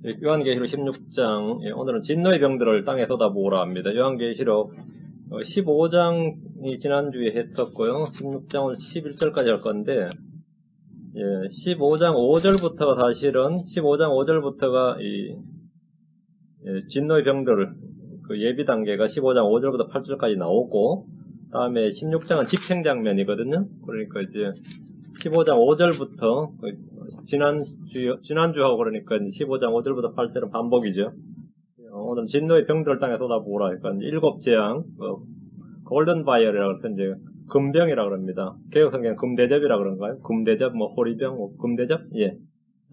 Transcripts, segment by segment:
요한계시록 16장, 오늘은 진노의 병들을 땅에 쏟아부으라 합니다. 요한계시록 15장이 지난주에 했었고요. 16장은 11절까지 할 건데, 15장 5절부터가 사실은, 15장 5절부터가 진노의 병들, 그 예비 단계가 15장 5절부터 8절까지 나오고, 다음에 16장은 집행 장면이거든요. 그러니까 이제 15장 5절부터 지난주하고 그러니까 15장 5절부터 8절은 반복이죠. 오늘 진노의 병들 땅에 쏟아부으라 하니까 일곱 재앙, 골든 바이어라고 해서 이제 금병이라 그럽니다. 개혁 성경 금대접이라 그런가요? 금대접, 호리병, 금대접? 예,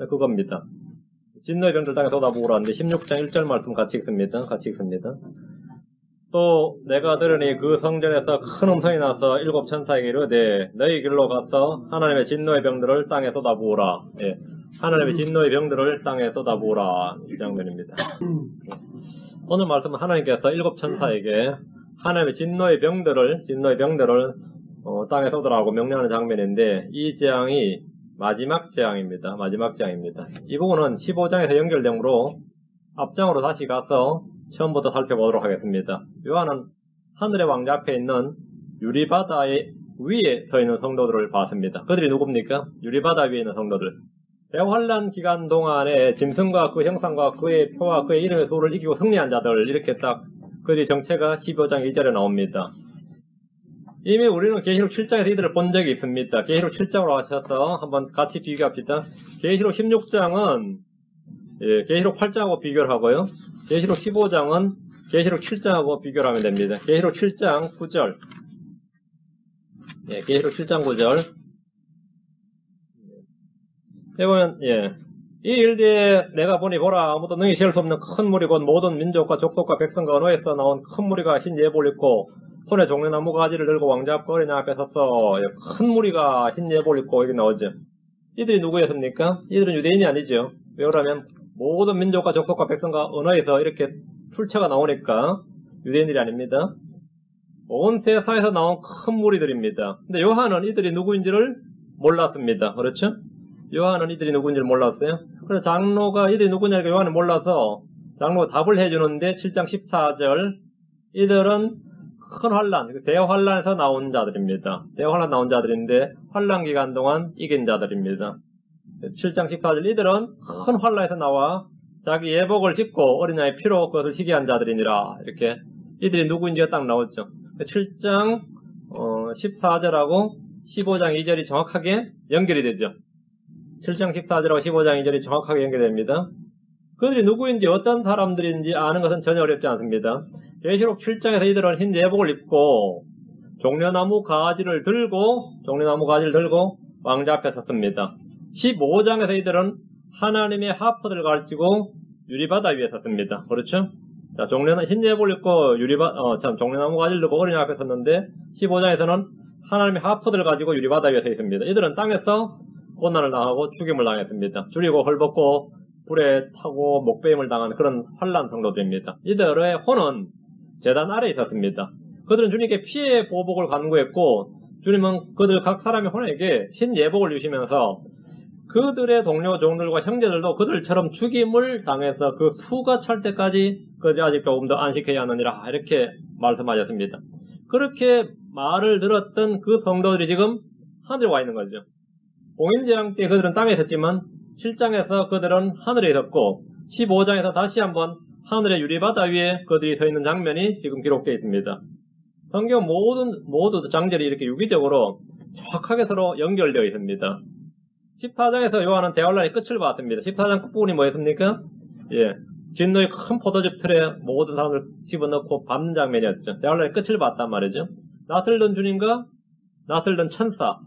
그겁니다. 진노의 병들 땅에 쏟아부으라 하는데 16장 1절 말씀 같이 읽습니다. 또 내가 들으니 그 성전에서 큰 음성이 나서 일곱 천사에게 이르되 너희 길로 가서 하나님의 진노의 병들을 땅에 쏟아부으라. 예, 하나님의 진노의 병들을 땅에 쏟아부으라. 이 장면입니다. 오늘 말씀은 하나님께서 일곱 천사에게 하나님의 진노의 병들을 땅에 쏟으라고 명령하는 장면인데, 이 재앙이 마지막 재앙입니다. 이 부분은 15장에서 연결되므로 앞장으로 다시 가서 처음부터 살펴보도록 하겠습니다. 요한은 하늘의 왕자 앞에 있는 유리바다의 위에 서 있는 성도들을 봤습니다. 그들이 누굽니까? 유리바다 위에 있는 성도들. 대환란 기간 동안에 짐승과 그 형상과 그의 표와 그의 이름의 수를 이기고 승리한 자들, 이렇게 딱 그들의 정체가 15장 2절에 나옵니다. 이미 우리는 계시록 7장에서 이들을 본 적이 있습니다. 계시록 7장으로 하셔서 한번 같이 비교합시다. 계시록 16장은 계시록 8장하고 비교를 하고요. 계시록 15장은 계시록 7장하고 비교를 하면 됩니다. 계시록 7장 9절. 계시록 7장 9절. 해보면, 이 일뒤에 내가 보니 보라, 아무도 능히 셀 수 없는 큰 무리 곧 모든 민족과 족속과 백성과 언어에서 나온 큰 무리가 흰 예복을 입고 손에 종려나무 가지를 들고 왕자 앞 어린양 앞에 섰어. 큰 무리가 흰 예복을 입고 여기 나오죠. 이들이 누구였습니까? 이들은 유대인이 아니죠. 왜 그러면 모든 민족과 족속과 백성과 언어에서 이렇게 출처가 나오니까 유대인들이 아닙니다. 온 세상에서 나온 큰 무리들입니다. 근데 요한은 이들이 누구인지를 몰랐습니다. 그렇죠? 요한은 이들이 누구인지를 몰랐어요. 그래서 장로가 이들이 누구냐고 요한은 몰라서 장로가 답을 해주는데 7장 14절, 이들은 큰 환란, 대환란에서 나온 자들입니다. 대환란 나온 자들인데 환란 기간 동안 이긴 자들입니다. 7장 14절, 이들은 큰 환란에서 나와 자기 예복을 짚고 어린 양의 피로 그것을 시기한 자들이니라. 이렇게 이들이 누구인지가 딱 나오죠. 7장 14절하고 15장 2절이 정확하게 연결이 되죠. 7장 14절하고 15장 2절이 정확하게 연결됩니다. 그들이 누구인지 어떤 사람들인지 아는 것은 전혀 어렵지 않습니다. 계시록 7장에서 이들은 흰 예복을 입고 종려나무 가지를 들고 왕자 앞에 섰습니다. 15장에서 이들은 하나님의 하프들을 가지고 유리바다 위에 섰습니다. 그렇죠? 자, 흰 예복을 입고 종려나무 가지를 들고 어린양 앞에 섰는데 15장에서는 하나님의 하프들을 가지고 유리바다 위에 서 있습니다. 이들은 땅에서 고난을 당하고 죽임을 당했습니다. 줄이고 헐벗고 불에 타고 목베임을 당한 그런 환난 성도들입니다. 이들의 혼은 제단 아래에 있었습니다. 그들은 주님께 피의 보복을 간구했고, 주님은 그들 각 사람의 혼에게 흰 예복을 주시면서 그들의 동료 종들과 형제들도 그들처럼 죽임을 당해서 그 수가 찰 때까지 그들이 아직 조금 더 안식해야 하느니라, 이렇게 말씀하셨습니다. 그렇게 말을 들었던 그 성도들이 지금 하늘에 와 있는 거죠. 봉인재앙 때 그들은 땅에 있었지만 7장에서 그들은 하늘에 있었고 15장에서 다시 한번 하늘의 유리바다 위에 그들이 서 있는 장면이 지금 기록되어 있습니다. 성경 모두 장절이 이렇게 유기적으로 정확하게 서로 연결되어 있습니다. 14장에서 요한은 대환란의 끝을 봤습니다. 14장 끝부분이 뭐였습니까? 진노의 큰 포도즙 틀에 모든 사람을 집어넣고 밟는 장면이었죠. 대환란의 끝을 봤단 말이죠. 낯설던 주님과 낯설던 천사,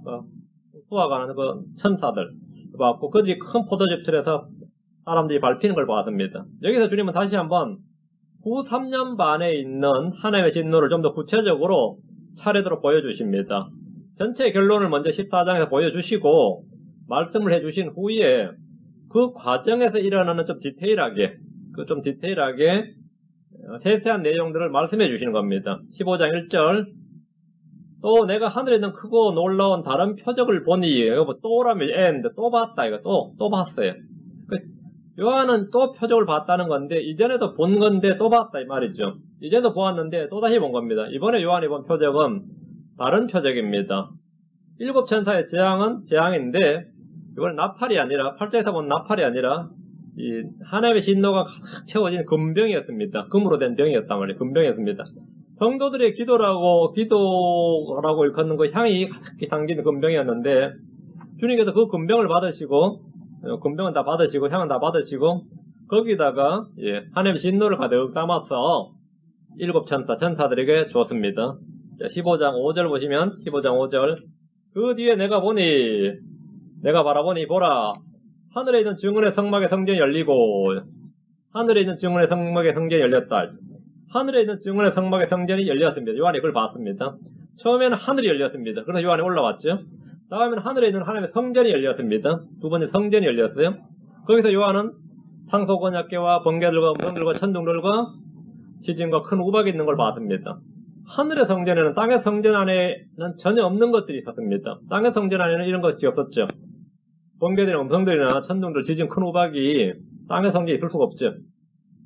수화가는 그 천사들 봤고, 그들이 큰 포도즙 틀에서 사람들이 밟히는 걸 봤습니다. 여기서 주님은 다시 한번 후 3년 반에 있는 하나님의 진노를 좀 더 구체적으로 차례대로 보여주십니다. 전체 결론을 먼저 14장에서 보여주시고 말씀을 해주신 후에 그 과정에서 일어나는 좀 디테일하게 세세한 내용들을 말씀해 주시는 겁니다. 15장 1절, 또 내가 하늘에 있는 크고 놀라운 다른 표적을 보니, 또라면 또 봤다, 또 봤어요. 요한은 또 표적을 봤다는 건데, 이전에도 본 건데 또 봤다 이 말이죠. 이전에도 보았는데 또다시 본 겁니다. 이번에 요한이 본 표적은 다른 표적입니다. 7천사의 재앙인데, 이건 나팔이 아니라, 8장에서 본 나팔이 아니라, 이 하나님의 진노가 가득 채워진 금병이었습니다. 금으로 된 병이었단 말이에요. 금병이었습니다. 성도들의 기도라고 일컫는 그 향이 가득히 담긴 금병이었는데, 주님께서 그 금병을 받으시고, 금병은 다 받으시고, 향은 다 받으시고, 거기다가, 하나님의 진노를 가득 담아서, 7천사들에게 줬습니다. 자, 15장 5절 보시면, 15장 5절. 그 뒤에 내가 바라보니, 보라, 하늘에 있는 증언의 성막의 성전이 열리고, 하늘에 있는 증언의 성막의 성전이 열렸다. 하늘에 있는 증언의 성막의 성전이 열렸습니다. 요한이 그걸 봤습니다. 처음에는 하늘이 열렸습니다. 그래서 요한이 올라왔죠. 다음에는 하늘에 있는 하나님의 성전이 열렸습니다. 두 번째 성전이 열렸어요. 거기서 요한은 상소곤약계와 번개들과 음성들과 천둥들과 지진과 큰 우박이 있는 걸 봤습니다. 하늘의 성전에는 땅의 성전 안에는 전혀 없는 것들이 있었습니다. 땅의 성전 안에는 이런 것이 없었죠. 번개들이나 음성들이나 천둥들, 지진, 큰 우박이 땅의 성전에 있을 수가 없죠.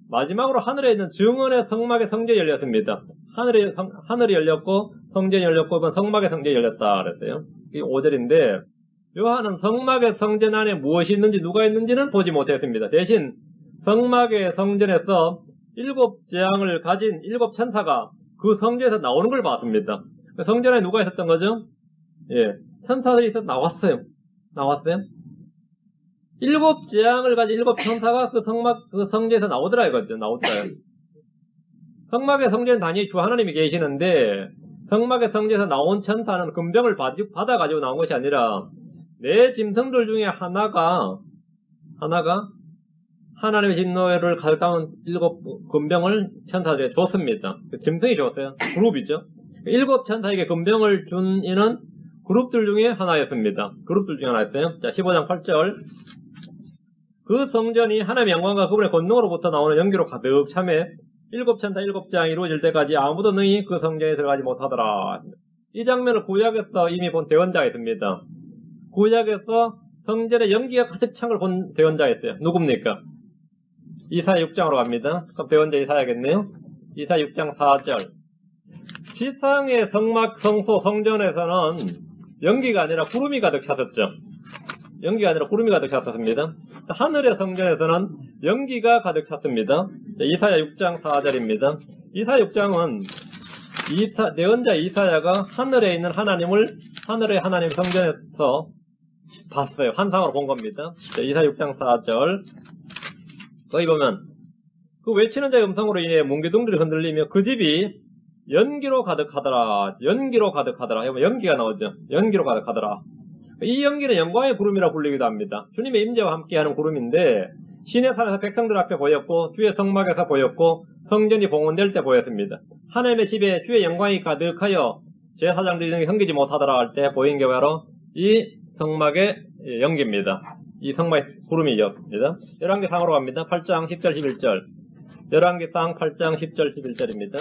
마지막으로 하늘에 있는 증언의 성막의 성전이 열렸습니다. 하늘이 열렸고 성전이 열렸고 이번 성막의 성전이 열렸다 그랬어요. 이게 5절인데 요한은 성막의 성전 안에 무엇이 있는지 누가 있는지는 보지 못했습니다. 대신 성막의 성전에서 7재앙을 가진 7천사가 그 성전에서 나오는 걸 봤습니다. 성전 안에 누가 있었던 거죠? 천사들이 나왔어요. 7재앙을 가진 7천사가 그 성전에서 나오더라 이거죠. 나오더라요. 성막의 성전은 단지 주 하나님이 계시는데 성막의 성전에서 나온 천사는 금병을 받아가지고 나온 것이 아니라 네 짐승들 중에 하나가 하나님의 진노를 가득 담은 7 금병을 천사들에게 줬습니다. 짐승이 줬어요. 그룹이죠. 7천사에게 금병을 준 이는 그룹들 중에 하나였습니다. 자, 15장 8절. 그 성전이 하나님의 영광과 그분의 권능으로부터 나오는 연기로 가득 차매 7천사 7재앙이 이루어질 때까지 아무도 능히 그 성전에 들어가지 못하더라. 이 장면을 구약에서 이미 본 대언자가 있습니다. 구약에서 성전에 연기가 가득 찬 걸 본 대언자가 있어요. 누굽니까? 이사야 6장으로 갑니다. 그럼 대언자 이사야겠네요. 이사야 6장 4절. 지상의 성막, 성소, 성전에서는 연기가 아니라 구름이 가득 찼었죠. 하늘의 성전에서는 연기가 가득 찼습니다. 이사야 6장 4절입니다. 이사야 6장은 대언자 이사야가 하늘에 있는 하늘의 하나님 성전에서 봤어요. 환상으로 본 겁니다. 이사야 6장 4절. 거기 보면 그 외치는 자의 음성으로 인해 뭉게둥들이 흔들리며 그 집이 연기로 가득하더라. 연기가 나오죠. 연기로 가득하더라. 이 연기는 영광의 구름이라 불리기도 합니다. 주님의 임재와 함께하는 구름인데 시내산에서 백성들 앞에 보였고 주의 성막에서 보였고 성전이 봉헌될 때 보였습니다. 하나님의 집에 주의 영광이 가득하여 제사장들이 능히 섬기지 못하더라 할 때 보인 게 바로 이 성막의 연기입니다. 이 성막의 구름이었습니다. 열왕기상으로 갑니다. 8장 10절 11절. 열왕기상 8장 10절 11절입니다.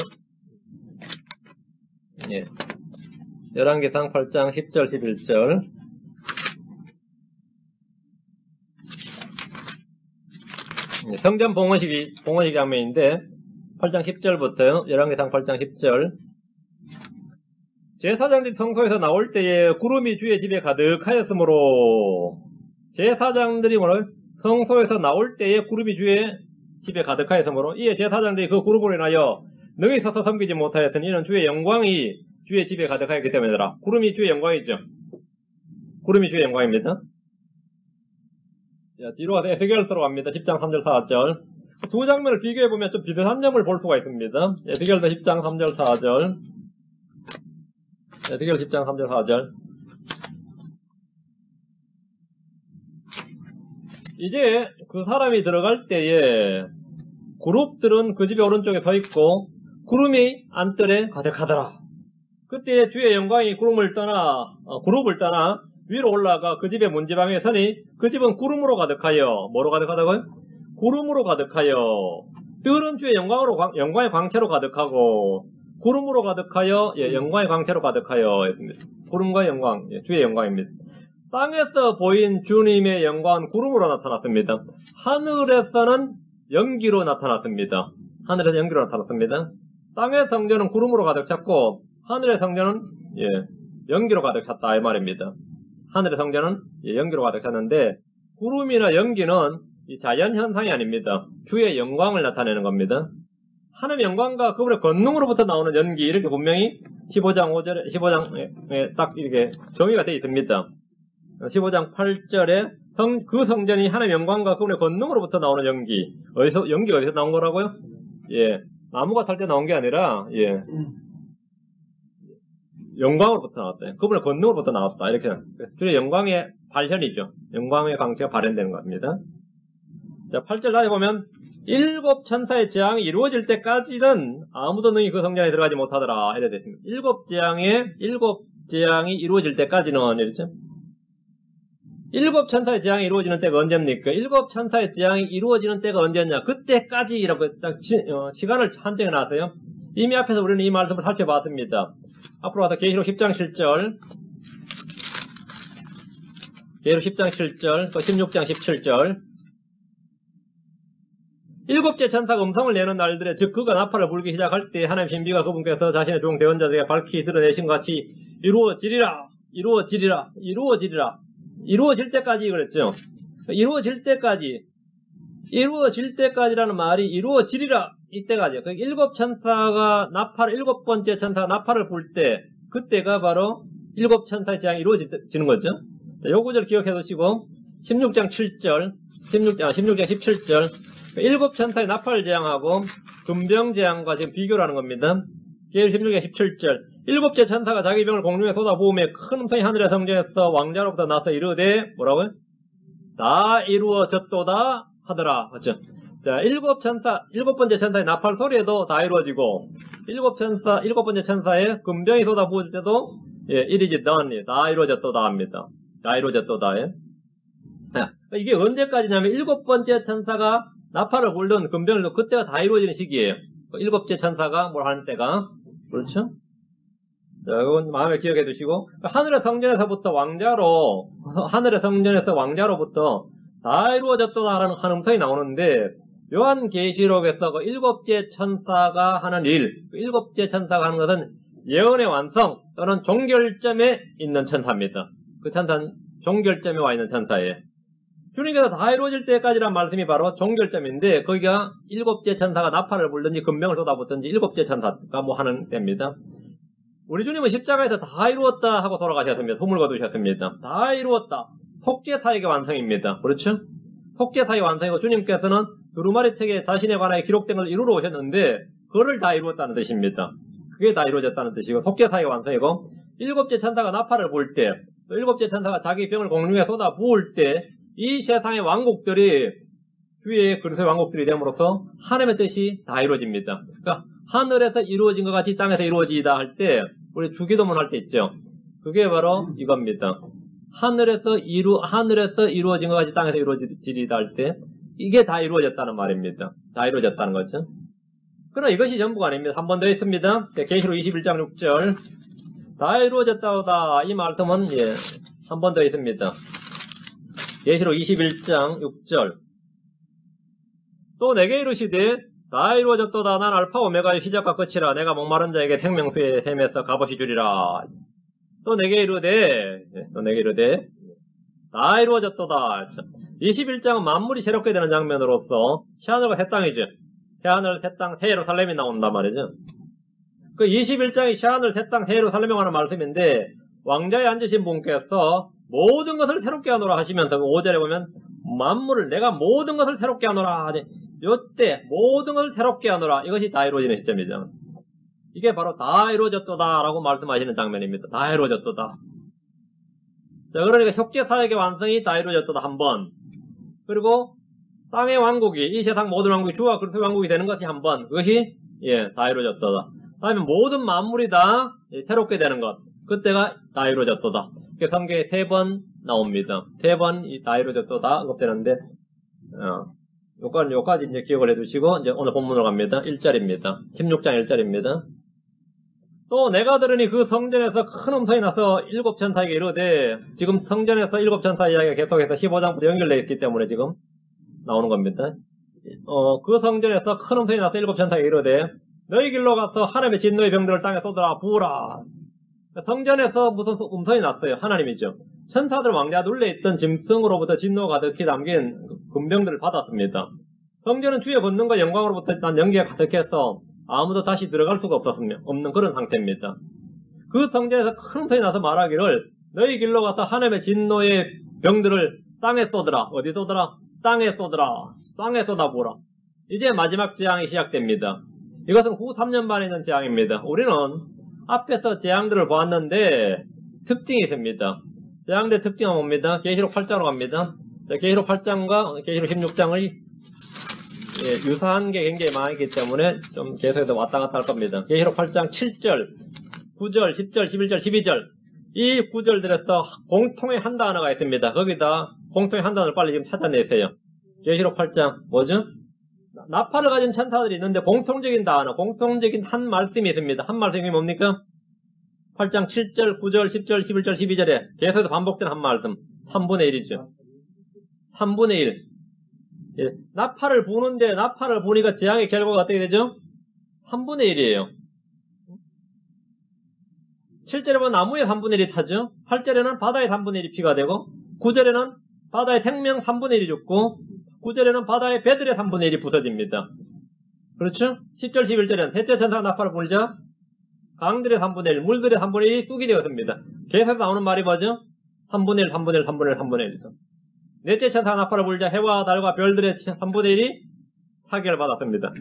열왕기상 8장 10절 11절. 성전 봉헌식 장면인데 8장 10절부터요. 열왕기상 8장 10절. 제사장들이 성소에서 나올 때에 구름이 주의 집에 가득하였으므로 제사장들이 성소에서 나올 때에 구름이 주의 집에 가득하였으므로 이에 제사장들이 그 구름으로 인하여 능히 서서 섬기지 못하였으니 이는 주의 영광이 주의 집에 가득하였기 때문이더라. 구름이 주의 영광이죠. 구름이 주의 영광입니다. 자, 뒤로 가서 에스겔서로 갑니다. 10장 3절 4절. 두 장면을 비교해보면 좀 비슷한 점을 볼 수가 있습니다. 에스겔서 10장 3절 4절. 에스겔 10장 3절 4절. 이제 그 사람이 들어갈 때에 그룹들은 그 집의 오른쪽에 서 있고 구름이 안뜰에 가득하더라. 그때 주의 영광이 그룹을 떠나 위로 올라가 그 집의 문지방에 서니 그 집은 구름으로 가득하여 뭐로 가득하다고요? 구름으로 가득하여 뜰은 주의 영광의 광채로 가득하고 구름으로 가득하여 영광의 광채로 가득하여 했습니다. 구름과 영광, 주의 영광입니다. 땅에서 보인 주님의 영광은 구름으로 나타났습니다. 하늘에서는 연기로 나타났습니다. 하늘에서 연기로 나타났습니다. 땅의 성전은 구름으로 가득 찼고 하늘의 성전은 연기로 가득 찼다 이 말입니다. 하늘의 성전은 연기로 가득 찼는데 구름이나 연기는 이 자연 현상이 아닙니다. 주의 영광을 나타내는 겁니다. 하나님의 영광과 그분의 권능으로부터 나오는 연기 이렇게 분명히 15장 5절에 15장에 딱 이렇게 정의가 되어 있습니다. 15장 8절에 그 성전이 하나님의 영광과 그분의 권능으로부터 나오는 연기. 연기가 어디서 나온 거라고요? 나무가 탈 때 나온 게 아니라 영광으로부터 나왔다. 그분의 권능으로부터 나왔다. 이렇게 주의 영광의 발현이죠. 영광의 광채가 발현되는 겁니다. 자, 8절 다시 보면 일곱 천사의 재앙이 이루어질 때까지는 아무도 능히 그 성전에 들어가지 못하더라. 이래 됐습니다. 일곱 재앙이 이루어질 때까지는 이랬죠. 일곱 천사의 재앙이 이루어지는 때가 언제입니까? 일곱 천사의 재앙이 이루어지는 때가 언제냐? 그때까지라고 딱 시간을 한정해 놨어요. 이미 앞에서 우리는 이 말씀을 살펴봤습니다. 앞으로 가서 계시록 10장 7절, 계시록 10장 7절, 또 16장 17절. 일곱째 천사가 음성을 내는 날들에 즉 그가 나팔을 불기 시작할 때 하나님 신비가 그분께서 자신의 종 대언자들에게 밝히 드러내신 것 같이 이루어지리라, 이루어지리라, 이루어지리라. 이루어질 때까지 그랬죠. 이루어질 때까지라는 말이 이루어지리라 이때까지. 일곱 천사가 일곱 번째 천사가 나팔을 불 때 그때가 바로 일곱 천사의 재앙이 이루어지는 거죠. 요 구절 기억해 두시고 16장 7절, 16장 17절 일곱 천사의 나팔 재앙하고 금병 재앙과 지금 비교를 하는 겁니다. 16장 17절 일곱째 천사가 자기 병을 공중에 쏟아부으며 큰 음성이 하늘의 성전에서 왕자로부터 나서 이르되 뭐라고요? 다 이루어졌도다 하더라. 그렇죠? 자, 일곱 번째 천사의 나팔 소리에도 다 이루어지고 일곱 번째 천사의 금병이 쏟아부을 때도 it is done, 다 이루어졌도다 합니다. 다 이루어졌도다. 이게 언제까지냐면 일곱 번째 천사가 나팔을 불던 금병을 그때가 다 이루어지는 시기예요. 일곱째 천사가 뭘 하는 때가. 그렇죠? 자, 이건 마음에 기억해 두시고, 하늘의 성전에서부터 하늘의 성전에서 왕자로부터 다 이루어졌도다라는 한 음성이 나오는데, 요한계시록에서 그 일곱째 천사가 하는 일곱째 천사가 하는 것은 예언의 완성 또는 종결점에 있는 천사입니다. 그 천사는 종결점에 와 있는 천사예요. 주님께서 다 이루어질 때까지란 말씀이 바로 종결점인데, 거기가 일곱째 천사가 나팔을 불든지 금병을 쏟아붓든지 일곱째 천사가 뭐 하는 때입니다. 우리 주님은 십자가에서 다 이루었다 하고 돌아가셨습니다. 소물 거두셨습니다. 다 이루었다. 속죄사역의 완성입니다. 그렇죠? 속죄사역의 완성이고 주님께서는 두루마리 책에 자신에 관하여 기록된 걸 이루러 오셨는데 그거를 다 이루었다는 뜻입니다. 그게 다 이루어졌다는 뜻이고 속죄사역의 완성이고 일곱째 천사가 나팔을 불 때 또 일곱째 천사가 자기 병을 공중에 쏟아 부을 때 이 세상의 왕국들이 주의 그리스도의 왕국들이 됨으로써 하나님의 뜻이 다 이루어집니다. 그러니까 하늘에서 이루어진 것 같이 땅에서 이루어지다 할 때 우리 주기도문 할 때 있죠. 그게 바로 이겁니다. 하늘에서 이루어진 것 같이 땅에서 이루어지다 할 때 이게 다 이루어졌다는 말입니다. 다 이루어졌다는 거죠. 그러나 이것이 전부가 아닙니다. 한 번 더 있습니다. 계시록 21장 6절 다 이루어졌다오다 이 말씀은 한 번 더 있습니다. 계시록 21장 6절 또 내게 이르시되 다 이루어졌도다. 난 알파 오메가의 시작과 끝이라. 내가 목마른 자에게 생명수의 샘에서 값없이 주리라. 또 내게 이르되 다 이루어졌도다. 21장은 만물이 새롭게 되는 장면으로서 새하늘과 새 땅이죠. 새하늘, 새 땅, 새 예루살렘이 나온단 말이죠. 그 21장이 새하늘, 새 땅, 새 예루살렘에 관한 말씀인데 왕자에 앉으신 분께서 모든 것을 새롭게 하노라 하시면서 5절에 보면 만물을 내가 모든 것을 새롭게 하노라 하니 요때 모든 것을 새롭게 하노라 이것이 다 이루어지는 시점이죠. 이게 바로 다 이루어졌도다 라고 말씀하시는 장면입니다. 다 이루어졌도다. 자, 그러니까 속죄사역의 완성이 다 이루어졌도다 한 번. 그리고 땅의 왕국이 이 세상 모든 왕국이 주와 그리스도의 왕국이 되는 것이 한 번. 그것이 다 이루어졌도다. 다음에 모든 만물이 다 새롭게 되는 것. 그때가 다 이루어졌도다. 성경에 3번 나옵니다. 3번 다 이루어졌도다 언급되는데 요까지 이제 기억을 해두시고 이제 오늘 본문으로 갑니다. 1절입니다. 16장 1절입니다. 또 내가 들으니 그 성전에서 큰 음성이 나서 7천사에게 이르되, 지금 성전에서 7천사 이야기가 계속해서 15장부터 연결되어 있기 때문에 지금 나오는 겁니다. 그 성전에서 큰 음성이 나서 7천사에게 이르되, 너희 길로 가서 하나님의 진노의 병들을 땅에 쏟아라 부으라. 성전에서 무슨 음성이 났어요. 하나님이죠. 천사들 왕자 눌려있던 짐승으로부터 진노가 가득히 담긴 금병들을 받았습니다. 성전은 주의 권능과 영광으로부터 난 연기가 가득해서 아무도 다시 들어갈 수가 없는 그런 상태입니다. 그 성전에서 큰 소리 나서 말하기를, 너희 길로 가서 하나님의 진노의 병들을 땅에 쏟으라. 어디 쏟으라? 땅에 쏟으라. 땅에 쏟아부으라. 이제 마지막 재앙이 시작됩니다. 이것은 후 3년 반에 있는 재앙입니다. 우리는 앞에서 재앙들을 보았는데 특징이 있습니다. 재앙들의 특징은 뭡니다? 계시록 8장으로 갑니다. 계시록 8장과 계시록 16장의 유사한 게 굉장히 많기 때문에 좀 계속해서 왔다 갔다 할 겁니다. 계시록 8장 7절, 9절, 10절, 11절, 12절 이 구절들에서 공통의 한 단어가 있습니다. 거기다 공통의 한 단어를 빨리 지금 찾아내세요. 계시록 8장 뭐죠? 나팔을 가진 천사들이 있는데 공통적인 단어, 공통적인 한 말씀이 있습니다. 한 말씀이 뭡니까? 8장 7절, 9절, 10절, 11절, 12절에 계속해서 반복되는 한 말씀 3분의 1이죠. 3분의 1. 예, 나팔을 부는데 나팔을 부니까 재앙의 결과가 어떻게 되죠? 3분의 1이에요. 7절에 보면 나무의 3분의 1이 타죠. 8절에는 바다의 3분의 1이 피가 되고 9절에는 바다의 생명 3분의 1이 죽고 9절에는 바다의 배들의 3분의 1이 부서집니다. 그렇죠? 10절 11절에는 셋째 천사가 나팔을 불자 강들의 3분의 1, 물들의 3분의 1이 쑥이 되었습니다. 계속 나오는 말이 뭐죠? 3분의 1, 3분의 1, 3분의 1, 3분의 1. 넷째 천사가 나팔을 불자 해와 달과 별들의 3분의 1이 타격을 받았습니다.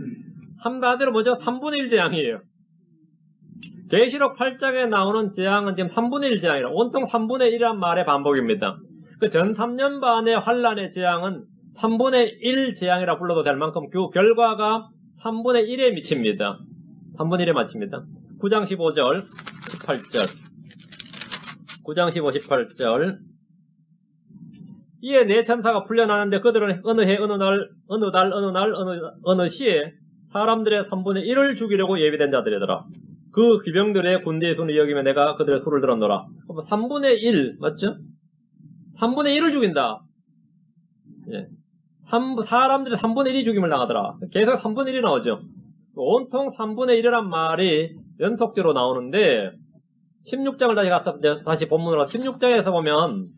한마디로 뭐죠? 3분의 1 재앙이에요. 계시록 8장에 나오는 재앙은 지금 3분의 1 재앙이라 온통 3분의 1이란 말의 반복입니다. 그 전 3년 반의 환란의 재앙은 3분의 1 재앙이라 불러도 될 만큼 그 결과가 3분의 1에 미칩니다. 3분의 1에 맞춥니다. 9장 15절, 18절. 9장 15, 18절. 이에 네 천사가 풀려나는데 그들은 어느 해, 어느 날, 어느 달, 어느 날, 어느 시에 사람들의 3분의 1을 죽이려고 예비된 자들이더라. 그 기병들의 군대의 수를 여기며 내가 그들의 수를 들었노라. 3분의 1, 맞죠? 3분의 1을 죽인다. 예. 사람들의 3분의 1이 죽임을 당하더라. 계속 3분의 1이 나오죠. 온통 3분의 1이란 말이 연속적으로 나오는데 16장을 다시 본문으로 16장에서 보면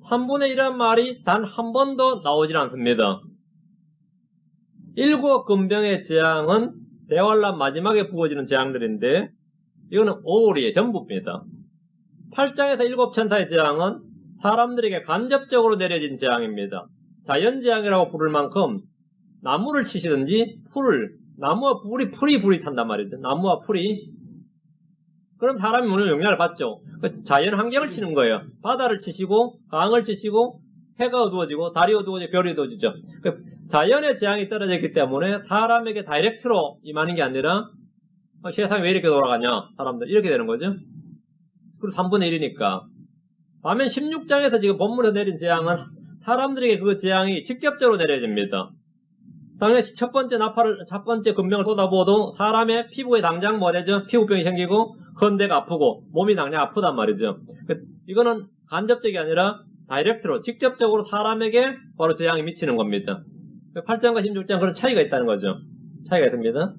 3분의 1이란 말이 단 한 번도 나오질 않습니다. 7 금병의 재앙은 대환란 마지막에 부어지는 재앙들인데 이거는 오리의 전부입니다. 8장에서 7천사의 재앙은 사람들에게 간접적으로 내려진 재앙입니다. 자연재앙이라고 부를 만큼 나무를 치시든지 나무와 풀이 불이 탄단 말이죠. 나무와 풀이. 그럼 사람이 오늘 영향을 받죠. 자연 환경을 치는 거예요. 바다를 치시고 강을 치시고 해가 어두워지고 달이 어두워지고 별이 어두워지죠. 자연의 재앙이 떨어졌기 때문에 사람에게 다이렉트로 임하는 게 아니라 세상이 왜 이렇게 돌아가냐 사람들 이렇게 되는 거죠. 그리고 3분의 1이니까. 반면 16장에서 지금 본문에서 내린 재앙은 사람들에게 그 재앙이 직접적으로 내려집니다. 당연히 첫 번째 금병을 쏟아부어도 사람의 피부에 당장 뭐 되죠? 피부병이 생기고 헌대가 아프고 몸이 당장 아프단 말이죠. 이거는 간접적이 아니라 다이렉트로 직접적으로 사람에게 바로 재앙이 미치는 겁니다. 8장과 16장 그런 차이가 있다는 거죠. 차이가 있습니다.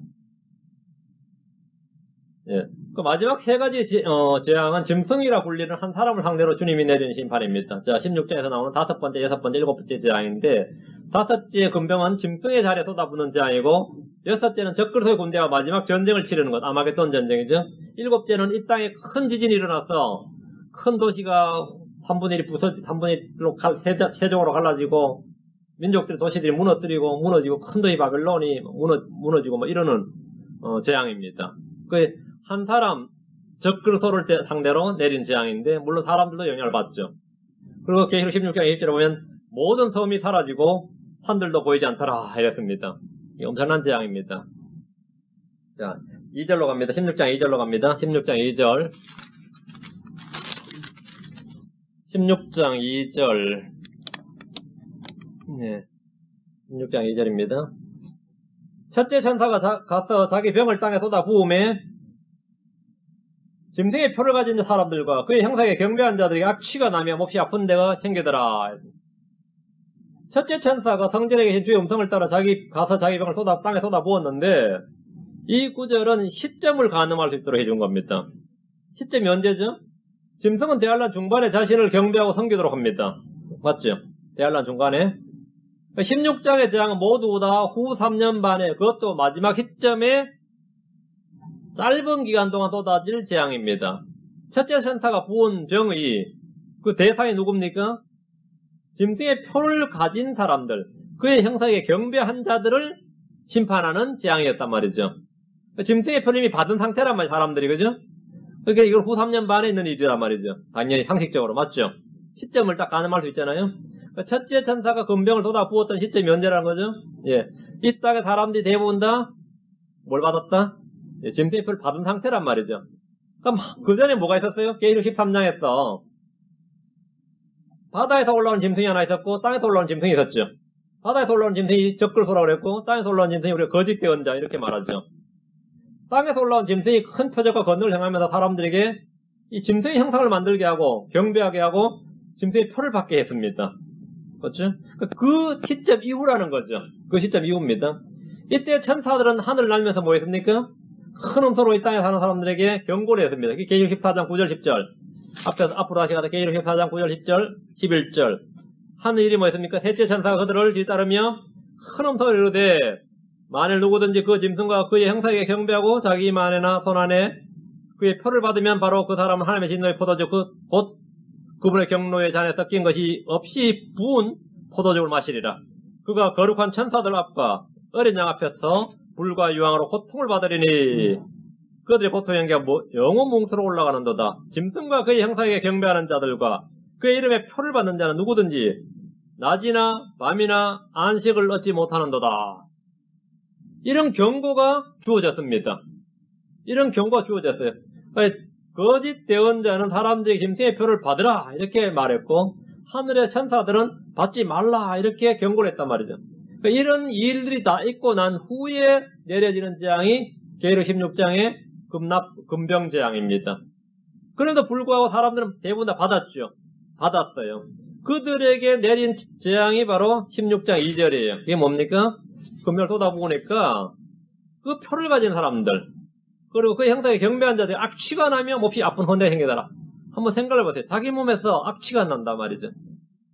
예. 그 마지막 세 가지 재앙은 짐승이라 불리는 한 사람을 상대로 주님이 내리는 심판입니다. 자, 16장에서 나오는 5번째, 6번째, 7번째 재앙인데 5째 금병은 짐승의 자리에 쏟아부는 재앙이고 6째는 적그리스도의 군대와 마지막 전쟁을 치르는 것, 아마겟돈 전쟁이죠. 7째는 이 땅에 큰 지진이 일어나서 큰 도시가 3분의 1로 세종으로 갈라지고 민족들 도시들이 무너지고 큰 도시 바벨론이 무너지고 뭐 이러는 재앙입니다. 한 사람 적그리스도를 상대로 내린 재앙인데 물론 사람들도 영향을 받죠. 그리고 계시록 16장 20절에 보면 모든 섬이 사라지고 산들도 보이지 않더라 이랬습니다. 엄청난 재앙입니다. 자, 2절로 갑니다. 16장 2절로 갑니다. 16장 2절. 16장 2절. 네. 16장 2절입니다. 첫째 천사가 가서 자기 병을 땅에 쏟아 부음에 짐승의 표를 가진 사람들과 그의 형상에 경배한 자들에게 악취가 나며 몹시 아픈 데가 생기더라. 첫째 천사가 성전에게 계신 주의 음성을 따라 가서 자기 병을 땅에 쏟아 부었는데, 이 구절은 시점을 가늠할 수 있도록 해준 겁니다. 시점이 언제죠? 짐승은 대환란 중반에 자신을 경배하고 섬기도록 합니다. 맞죠? 대환란 중간에. 16장의 재앙은 모두 다 후 3년 반에, 그것도 마지막 시점에 짧은 기간 동안 쏟아질 재앙입니다. 첫째 천사가 부은 병의 그 대상이 누굽니까? 짐승의 표를 가진 사람들, 그의 형상에 경배한 자들을 심판하는 재앙이었단 말이죠. 짐승의 표를 이미 받은 상태란 말이에요, 사람들이, 그죠? 그러니까 이걸 후 3년 반에 있는 일이란 말이죠. 당연히 상식적으로, 맞죠? 시점을 딱 가늠할 수 있잖아요. 첫째 천사가 금병을 쏟아 부었던 시점이 언제라는 거죠? 예. 이 땅의 사람들이 대부분 다 뭘 받았다? 예, 짐승의 표를 받은 상태란 말이죠. 그럼 그 전에 뭐가 있었어요? 계시록 13장에서 바다에서 올라온 짐승이 하나 있었고 땅에서 올라온 짐승이 있었죠. 바다에서 올라온 짐승이 적글소라고 그랬고 땅에서 올라온 짐승이 우리가 거짓 대언자 이렇게 말하죠. 땅에서 올라온 짐승이 큰 표적과 권능을 행하면서 사람들에게 이 짐승의 형상을 만들게 하고 경배하게 하고 짐승의 표를 받게 했습니다. 그렇죠? 그 시점 이후라는 거죠. 그 시점 이후입니다. 이때 천사들은 하늘을 날면서 뭐 했습니까? 큰 음소로 이 땅에 사는 사람들에게 경고를 했습니다. 계시록 14장 9절 10절. 앞으로 다시 가서 계시록 14장 9절 10절 11절. 하는 일이 뭐였습니까? 셋째 천사가 그들을 뒤따르며 큰 음소로 이르되 만일 누구든지 그 짐승과 그의 형상에 경배하고 자기 만에나 손 안에 그의 표를 받으면 바로 그 사람은 하나님의 진노의 포도주 곧 그분의 경로의 잔에 섞인 것이 없이 부은 포도주를 마시리라. 그가 거룩한 천사들 앞과 어린 양 앞에서 불과 유황으로 고통을 받으리니 그들의 고통의 연기가 영원 뭉터로 올라가는도다. 짐승과 그의 형상에 경배하는 자들과 그의 이름에 표를 받는 자는 누구든지 낮이나 밤이나 안식을 얻지 못하는도다. 이런 경고가 주어졌습니다. 이런 경고가 주어졌어요. 거짓 대언자는 사람들이 짐승의 표를 받으라 이렇게 말했고 하늘의 천사들은 받지 말라 이렇게 경고를 했단 말이죠. 그러니까 이런 일들이 다 있고 난 후에 내려지는 재앙이 계시록 16장의 금병 재앙입니다. 그럼에도 불구하고 사람들은 대부분 다 받았죠. 받았어요. 그들에게 내린 재앙이 바로 16장 2절이에요. 이게 뭡니까? 금병을 쏟아부으니까 그 표를 가진 사람들 그리고 그 형상에 경배한 자들이 악취가 나며 몹시 아픈 헌대가 생기더라. 한번 생각을 해보세요. 자기 몸에서 악취가 난단 말이죠.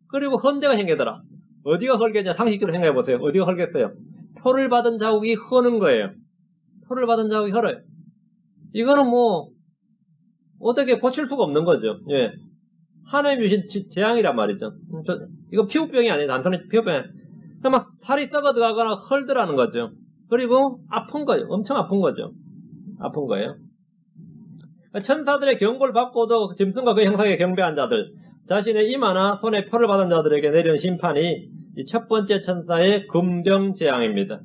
그리고 헌대가 생기더라. 어디가 헐겠냐? 상식적으로 생각해보세요. 어디가 헐겠어요? 표를 받은 자국이 허는 거예요. 표를 받은 자국이 헐어요. 이거는 뭐 어떻게 고칠 수가 없는 거죠. 예. 하나님 주신 재앙이란 말이죠. 이거 피부병이 아니에요. 단순히 피부병이 아니에요. 막 살이 썩어 들어가거나 헐더라는 거죠. 그리고 아픈 거예요. 엄청 아픈 거죠. 아픈 거예요. 천사들의 경고를 받고도 짐승과 그 형상에 경배한 자들, 자신의 이마나 손에 표를 받은 자들에게 내리는 심판이 이 첫 번째 천사의 금병 재앙입니다.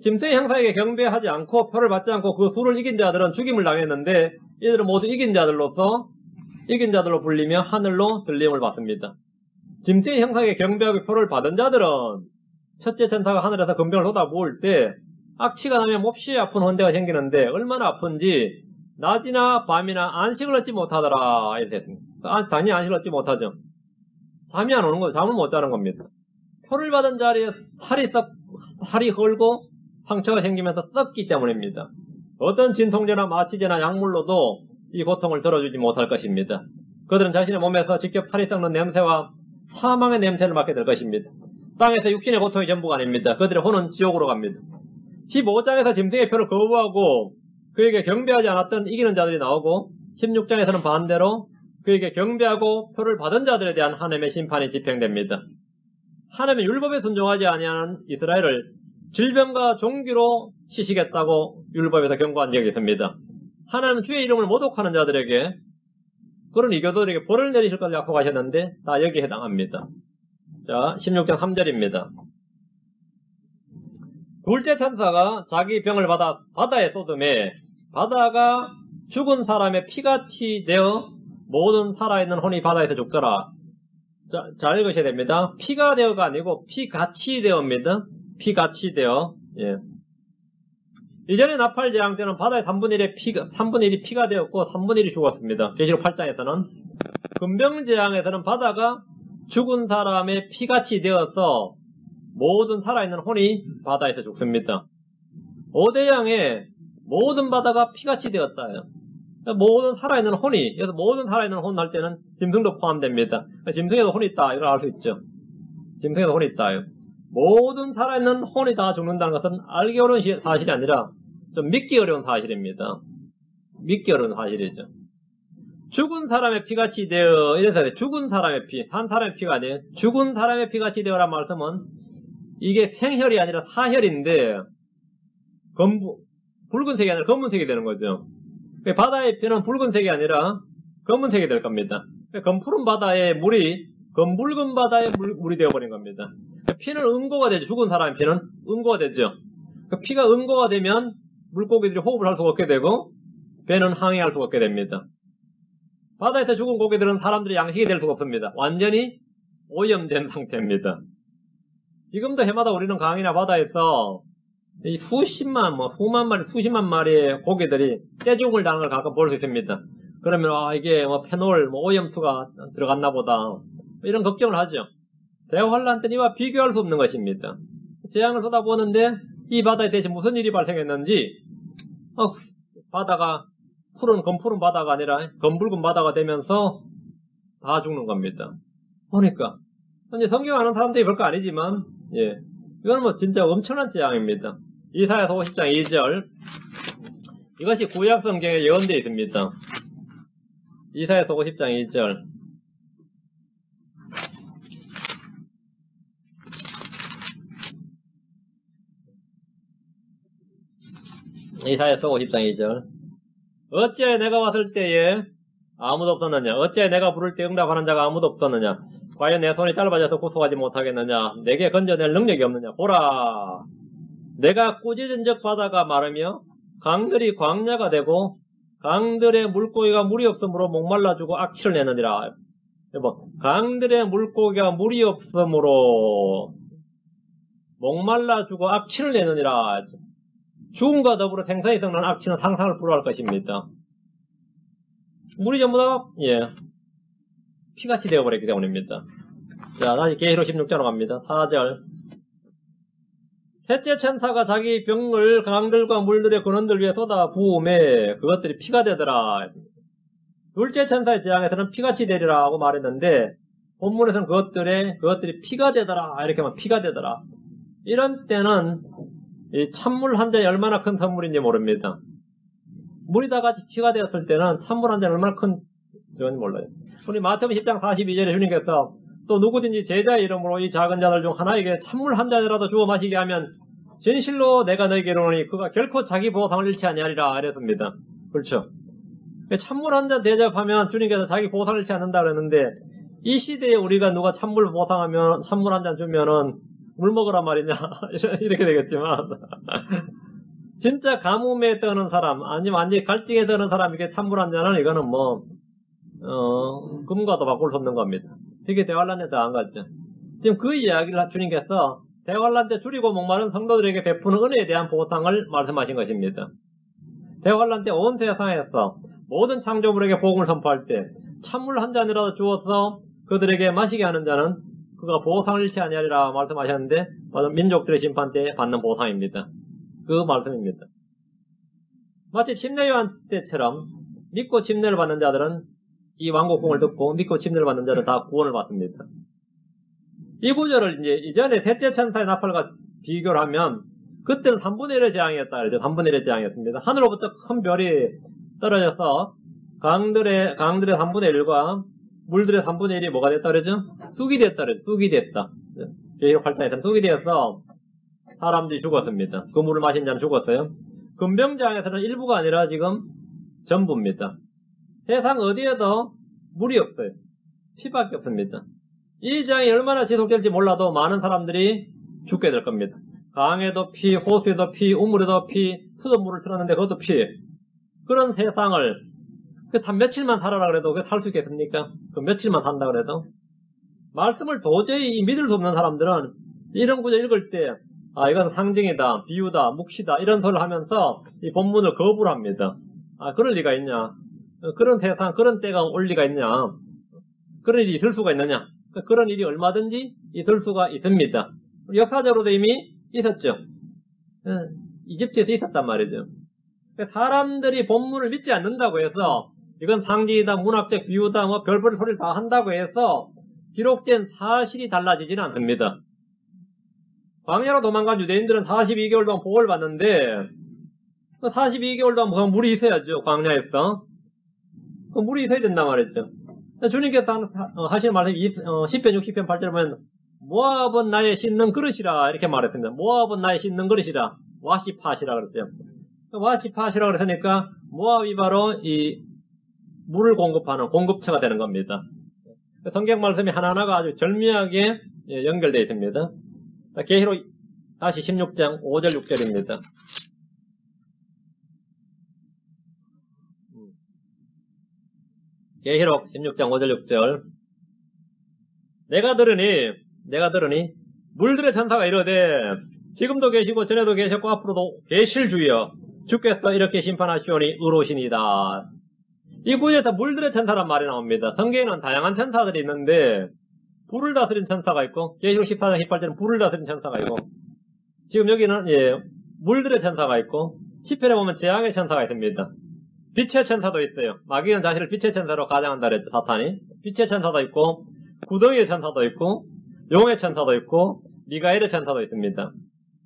짐승의 형상에게 경배하지 않고 표를 받지 않고 그 수를 이긴 자들은 죽임을 당했는데 이들은 모두 이긴 자들로 불리며 하늘로 들림을 받습니다. 짐승의 형상에 경배하고 표를 받은 자들은 첫째 천사가 하늘에서 금병을 쏟아부을 때 악취가 나면 몹시 아픈 헌대가 생기는데 얼마나 아픈지 낮이나 밤이나 안식을 얻지 못하더라 이렇게 했습니다. 당연히 안식을 얻지 못하죠. 잠이 안 오는 거죠. 잠을 못 자는 겁니다. 표를 받은 자리에 살이 헐고 상처가 생기면서 썩기 때문입니다. 어떤 진통제나 마취제나 약물로도 이 고통을 덜어주지 못할 것입니다. 그들은 자신의 몸에서 직접 살이 썩는 냄새와 사망의 냄새를 맡게 될 것입니다. 땅에서 육신의 고통이 전부가 아닙니다. 그들의 혼은 지옥으로 갑니다. 15장에서 짐승의 표를 거부하고 그에게 경배하지 않았던 이기는 자들이 나오고 16장에서는 반대로 그에게 경배하고 표를 받은 자들에 대한 하나님의 심판이 집행됩니다. 하나님의 율법에 순종하지 아니하는 이스라엘을 질병과 종기로 치시겠다고 율법에서 경고한 적이 있습니다. 하나님은 주의 이름을 모독하는 자들에게 그런 이교도들에게 벌을 내리실 것을 약속하셨는데 다 여기에 해당합니다. 자, 16장 3절입니다. 둘째 천사가 자기 병을 받아 바다에 쏟음에 바다가 죽은 사람의 피같이 되어 모든 살아있는 혼이 바다에서 죽더라. 자, 잘 읽으셔야 됩니다. 피가 되어가 아니고 피같이 되어입니다. 피같이 되어. 예. 이전에 나팔재앙 때는 바다의 3분의 1이 피가 되었고 3분의 1이 죽었습니다. 계시록 8장에서는. 금병재앙에서는 바다가 죽은 사람의 피같이 되어서 모든 살아있는 혼이 바다에서 죽습니다. 5대양에 모든 바다가 피같이 되었다. 모든 살아있는 혼이, 그래서 모든 살아있는 혼 할 때는 짐승도 포함됩니다. 짐승에도 혼이 있다. 이걸 알 수 있죠. 짐승에도 혼이 있다. 모든 살아있는 혼이 다 죽는다는 것은 알기 어려운 사실이 아니라 좀 믿기 어려운 사실입니다. 믿기 어려운 사실이죠. 죽은 사람의 피같이 되어, 이래서 죽은 사람의 피, 한 사람의 피가 아니에요. 죽은 사람의 피같이 되어란 말씀은 이게 생혈이 아니라 사혈인데 붉은색이 아니라 검은색이 되는 거죠. 바다의 피는 붉은색이 아니라 검은색이 될 겁니다. 검푸른 바다의 물이 검붉은 바다의 물이 되어버린 겁니다. 피는 응고가 되죠. 죽은 사람의 피는 응고가 되죠. 피가 응고가 되면 물고기들이 호흡을 할 수가 없게 되고 배는 항해할 수가 없게 됩니다. 바다에서 죽은 고기들은 사람들이 양식이 될 수가 없습니다. 완전히 오염된 상태입니다. 지금도 해마다 우리는 강이나 바다에서 이 수십만 마리, 수십만 마리의 고기들이 떼죽음을 당하는 걸 가끔 볼 수 있습니다. 그러면 이게 페놀, 오염수가 들어갔나 보다 이런 걱정을 하죠. 대환란 때는 이와 비교할 수 없는 것입니다. 재앙을 쏟아부었는데 이 바다에 대체 무슨 일이 발생했는지 바다가 검푸른 바다가 아니라 검붉은 바다가 되면서 다 죽는 겁니다. 보니까 이제 성경 아는 사람들이 별거 아니지만 이건 진짜 엄청난 재앙입니다. 이사야서 50장 2절 이것이 구약 성경에 예언되어 있습니다. 이사야서 50장 2절 이사야서 50장 2절 어찌하여 내가 왔을 때에 아무도 없었느냐? 어찌하여 내가 부를 때 응답하는 자가 아무도 없었느냐? 과연 내 손이 짧아져서 구속하지 못하겠느냐? 내게 건져낼 능력이 없느냐? 보라! 내가 꾸짖은 적 바다가 마르며 강들이 광야가 되고 강들의 물고기가 물이 없으므로 목말라 주고 악취를 내느니라. 강들의 물고기가 물이 없으므로 목말라 주고 악취를 내느니라. 죽음과 더불어 생사에 섞는 악취는 상상을 불허할 것입니다. 물이 전부 다 피같이 되어버렸기 때문입니다. 자, 다시 계시록 16장으로 갑니다. 4절 셋째 천사가 자기 병을 강들과 물들의 근원들 위에 쏟아 부음에 그것들이 피가 되더라. 둘째 천사의 재앙에서는 피같이 되리라 하고 말했는데 본문에서는 그것들이 피가 되더라 이렇게 하면 피가 되더라. 이런 때는 이 찬물 한 잔이 얼마나 큰 선물인지 모릅니다. 물이 다 같이 피가 되었을 때는 찬물 한 잔이 얼마나 큰 건지 몰라요. 우리 마태복음 10장 42절에 주님께서 또 누구든지 제자의 이름으로 이 작은 자들 중 하나에게 찬물 한 잔이라도 주어 마시게 하면 진실로 내가 너에게 이르노니 그가 결코 자기 보상을 잃지 아니하리라 이랬습니다. 그렇죠. 찬물 한 잔 대접하면 주님께서 자기 보상을 잃지 않는다 그랬는데 이 시대에 우리가 누가 찬물 보상하면 찬물 한 잔 주면은 물 먹으란 말이냐 이렇게 되겠지만 진짜 가뭄에 떠는 사람 아니면 완전히 갈증에 떠는 사람에게 찬물 한 잔은 이거는 금과도 바꿀 수 없는 겁니다. 이게 대환란 때 안 갔죠. 지금 그 이야기를 주님께서 대환란 때 줄이고 목마른 성도들에게 베푸는 은혜에 대한 보상을 말씀하신 것입니다. 대환란 때 온 세상에서 모든 창조물에게 복음을 선포할 때 찬물 한 잔이라도 주어서 그들에게 마시게 하는 자는 그가 보상을 잃지 아니하리라 말씀하셨는데 민족들의 심판 때 받는 보상입니다. 그 말씀입니다. 마치 침례요한 때처럼 믿고 침례를 받는 자들은 이 왕국공을 듣고 믿고 침례를 받는 자들은 다 구원을 받습니다. 이 구절을 이전에 셋째 천사의 나팔과 비교를 하면 그때는 3분의 1의 재앙이었다 그러죠. 3분의 1의 재앙이었습니다. 하늘로부터 큰 별이 떨어져서 강들의 3분의 1과 물들의 3분의 1이 뭐가 됐다 그러죠? 쑥이 됐다 그러죠. 쑥이 됐다. 계시록 8장에서는 쑥이 되어서 사람들이 죽었습니다. 그 물을 마신 자는 죽었어요. 금병장에서는 일부가 아니라 지금 전부입니다. 세상 어디에도 물이 없어요. 피밖에 없습니다. 이 재앙이 얼마나 지속될지 몰라도 많은 사람들이 죽게 될 겁니다. 강에도 피, 호수에도 피, 우물에도 피, 수돗물을 틀었는데 그것도 피. 그런 세상을 단 며칠만 살아라 그래도 살 수 있겠습니까? 그 며칠만 산다 그래도 말씀을 도저히 믿을 수 없는 사람들은 이런 구절 읽을 때 아, 이건 상징이다, 비유다, 묵시다, 이런 소리를 하면서 이 본문을 거부를 합니다. 아, 그럴 리가 있냐? 그런 세상, 그런 때가 올 리가 있냐? 그런 일이 있을 수가 있느냐? 그런 일이 얼마든지 있을 수가 있습니다. 역사적으로도 이미 있었죠. 이집트에서 있었단 말이죠. 사람들이 본문을 믿지 않는다고 해서 이건 상징이다, 문학적 비유다, 뭐 별별 소리를 다 한다고 해서 기록된 사실이 달라지지는 않습니다. 광야로 도망간 유대인들은 42개월 동안 복을 받는데 42개월 동안 물이 있어야죠. 광야에서. 물이 있어야 된단 말이죠. 주님께서 하시는 말씀이 10편 60편 8절에 보면 모압은 나의 씻는 그릇이라 이렇게 말했습니다. 모압은 나의 씻는 그릇이라 와시팟이라 그랬어요. 와시팟이라 그랬으니까 모압이 바로 이 물을 공급하는 공급처가 되는 겁니다. 성경 말씀이 하나하나가 아주 절묘하게 연결되어 있습니다. 계시록 다시 16장 5절 6절입니다. 계시록 16장 5절 6절 내가 들으니 물들의 천사가 이르되 지금도 계시고 전에도 계셨고 앞으로도 계실 주여 주께서 이렇게 심판하시오니 의로우시니이다. 이 구절에서 물들의 천사란 말이 나옵니다. 성경에는 다양한 천사들이 있는데 불을 다스린 천사가 있고 계시록 14장 18절은 불을 다스린 천사가 있고 지금 여기는 물들의 천사가 있고 10편에 보면 재앙의 천사가 있습니다. 빛의 천사도 있어요. 마귀는 자신을 빛의 천사로 가장한다 그랬죠. 사탄이. 빛의 천사도 있고 구덩이의 천사도 있고 용의 천사도 있고 미가엘의 천사도 있습니다.